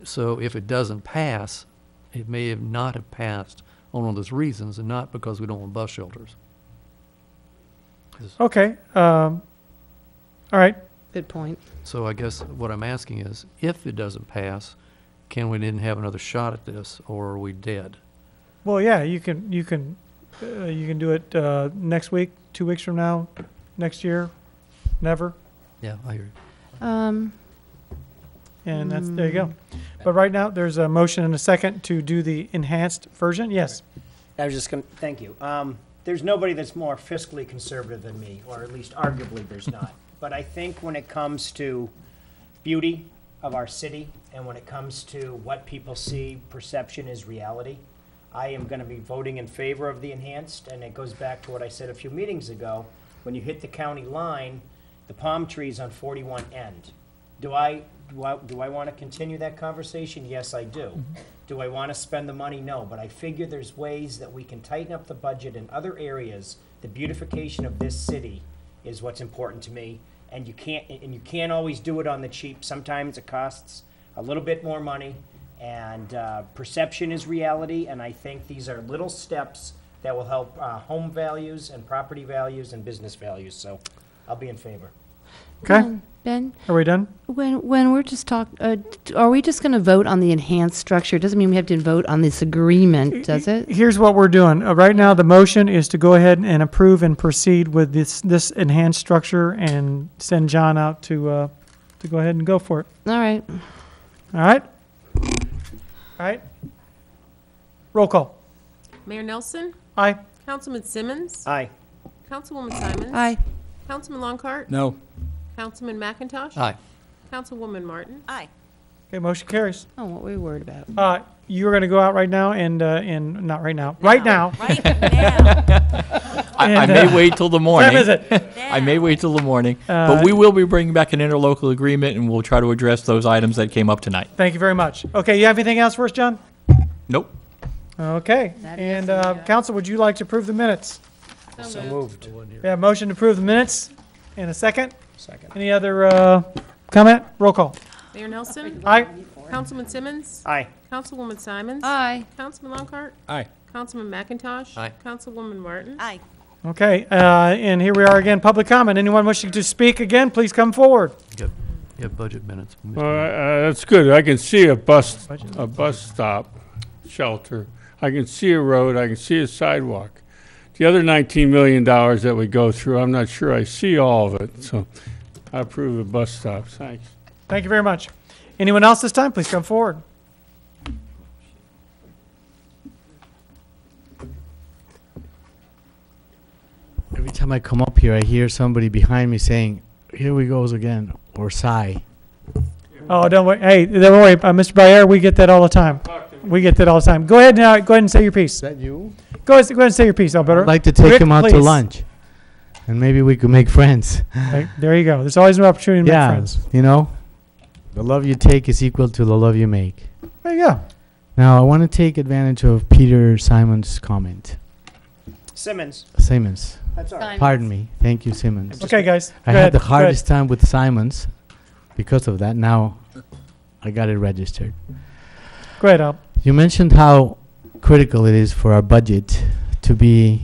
So if it doesn't pass, it may have not have passed on one of those reasons and not because we don't want bus shelters. Okay, all right. Good point. So I guess what I'm asking is, if it doesn't pass, can we then have another shot at this, or are we dead? Well, yeah, you can do it next week, 2 weeks from now, next year, never, Yeah, I agree. and there you go. But right now, there's a motion and a second to do the enhanced version. Yes. I was just going to, thank you. There's nobody that's more fiscally conservative than me, or at least arguably there's not. But I think when it comes to beauty of our city and when it comes to what people see, perception is reality, I am going to be voting in favor of the enhanced, and it goes back to what I said a few meetings ago. When you hit the county line, the palm trees on 41 end. Do I want to continue that conversation? Yes, I do. Do I want to spend the money? No, but I figure there's ways that we can tighten up the budget in other areas. The beautification of this city is what's important to me, and you can't always do it on the cheap. Sometimes it costs a little bit more money, and perception is reality, and I think these are little steps that will help home values and property values and business values, so I'll be in favor. Okay. Ben, Are we done? when we're just are we just going to vote on the enhanced structure? It doesn't mean we have to vote on this agreement, does it? Here's what we're doing. Right now, the motion is to go ahead and approve and proceed with this enhanced structure and send John out to go ahead and go for it. All right. All right? All right? Roll call. Mayor Nelson, Aye. Councilman Simmons, Aye. Councilwoman Simons. Aye. Councilman Longcart, No. Councilman McIntosh. Aye. Councilwoman Martin. Aye. Okay, motion carries. Oh, what were we worried about? You're going to go out right now and not right now. Right now. Right now. I may wait till the morning. What time is it? I may wait till the morning, but we will be bringing back an interlocal agreement, and we'll try to address those items that came up tonight. Thank you very much. Okay, you have anything else for us, John? Nope. Okay. And council, would you like to approve the minutes? So moved. We have a motion to approve the minutes in a second. Second. Any other comment? Roll call. Mayor Nelson, Aye. Councilman Simmons, Aye. Councilwoman Simons. Aye. Councilman Longcart, Aye. Councilman McIntosh. Aye. Councilwoman Martin. Aye. Okay, and here we are again, public comment. Anyone wishing to speak again, please come forward. You have budget minutes. Well, that's good. I can see a bus stop, shelter. I can see a road. I can see a sidewalk. The other $19 million that we go through, I'm not sure I see all of it. So I approve the bus stops. Thanks. Thank you very much. Anyone else this time, please come forward. Every time I come up here, I hear somebody behind me saying, "Here we goes again," or sigh. Oh, don't worry. Hey, don't worry, Mr. Bayer, we get that all the time. We get that all the time. Go ahead now. Go ahead and say your piece. Is that you? Go ahead and say your piece, Alberto. I'd like to take Rick, him out to please. lunch, and maybe we could make friends. Right, there you go. There's always an opportunity to make Yeah, friends. you know, the love you take is equal to the love you make. There you go. Now, I want to take advantage of Peter Simon's comment. Simmons. Simmons. That's all right. Pardon me. Thank you, Simmons. Okay, guys. I go had ahead. the Go ahead. hardest time with Simons because of that. Now, I got it registered. Go ahead, Al. You mentioned how critical it is for our budget to be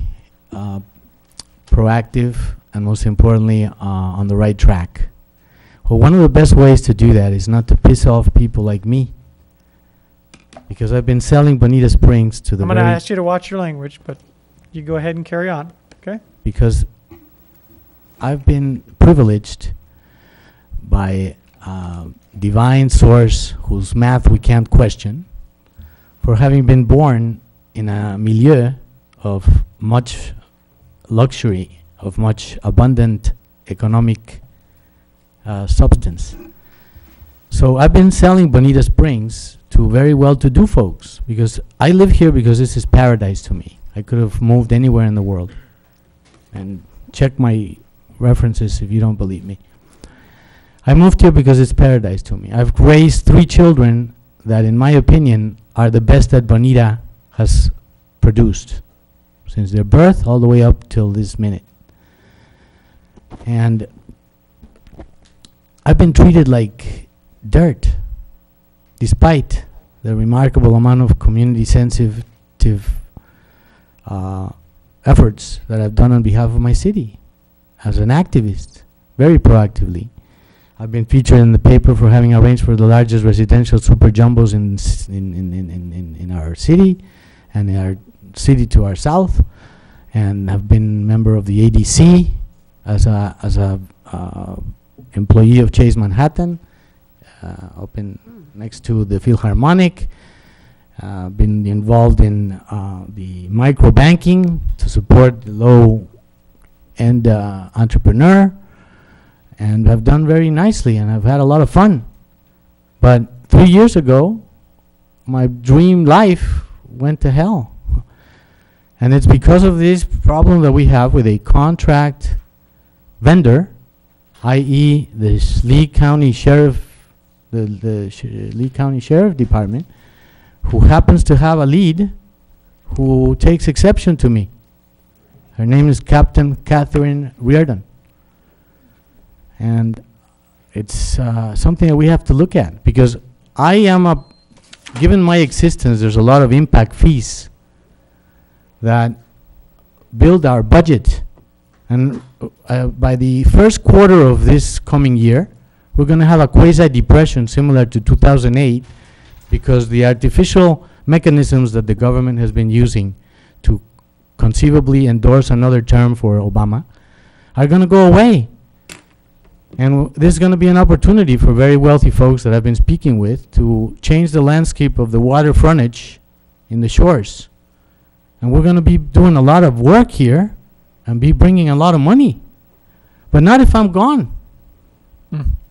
proactive and, most importantly, on the right track. Well, one of the best ways to do that is not to piss off people like me, because I've been selling Bonita Springs to the I'm going to very ask you to watch your language, but you go ahead and carry on. Okay? because I've been privileged by divine source whose math we can't question, for having been born in a milieu of much luxury, of much abundant economic substance. So I've been selling Bonita Springs to very well-to-do folks because I live here because this is paradise to me. I could have moved anywhere in the world. And check my references if you don't believe me. I moved here because it's paradise to me. I've raised 3 children that, in my opinion, are the best that Bonita has produced since their birth all the way up till this minute. And I've been treated like dirt, despite the remarkable amount of community-sensitive efforts that I've done on behalf of my city as an activist, very proactively. I've been featured in the paper for having arranged for the largest residential super jumbos in our city, and city to our south, and have been member of the ADC as a employee of Chase Manhattan, up in next to the Philharmonic. Been involved in the micro banking to support the low-end entrepreneur, and have done very nicely, and I've had a lot of fun. But 3 years ago, my dream life went to hell. And it's because of this problem that we have with a contract vendor, i.e. the Lee County Sheriff, Lee County Sheriff Department, who happens to have a lead who takes exception to me. Her name is Captain Catherine Reardon. And it's something that we have to look at, because given my existence, there's a lot of impact fees that build our budget. And by the first quarter of this coming year, we're going to have a quasi-depression similar to 2008, because the artificial mechanisms that the government has been using to conceivably endorse another term for Obama are going to go away. And this is going to be an opportunity for very wealthy folks that I've been speaking with to change the landscape of the water frontage in the shores. And we're going to be doing a lot of work here and be bringing a lot of money. But not if I'm gone.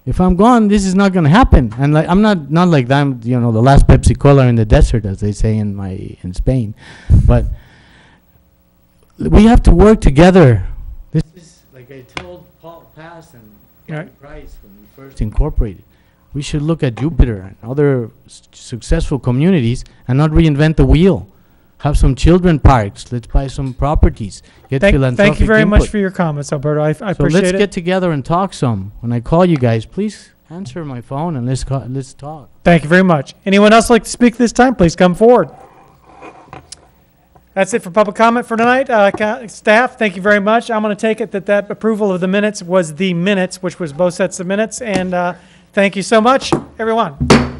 If I'm gone, this is not going to happen. And like, I'm not like I'm, the last Pepsi Cola in the desert, as they say in Spain. But we have to work together. This is like I told Paul Pass and Gary Price when we first incorporated. We should look at Jupiter and other successful communities and not reinvent the wheel. Have some children parks. Let's buy some properties. Get philanthropic Thank you very input. much for your comments, Alberto. I appreciate it. So let's get together and talk some. When I call you guys, please answer my phone and let's talk. Thank you very much. Anyone else like to speak this time? Please come forward. That's it for public comment for tonight. Staff, thank you very much. I'm going to take it that approval of the minutes was the minutes, which was both sets of minutes. And thank you so much, everyone.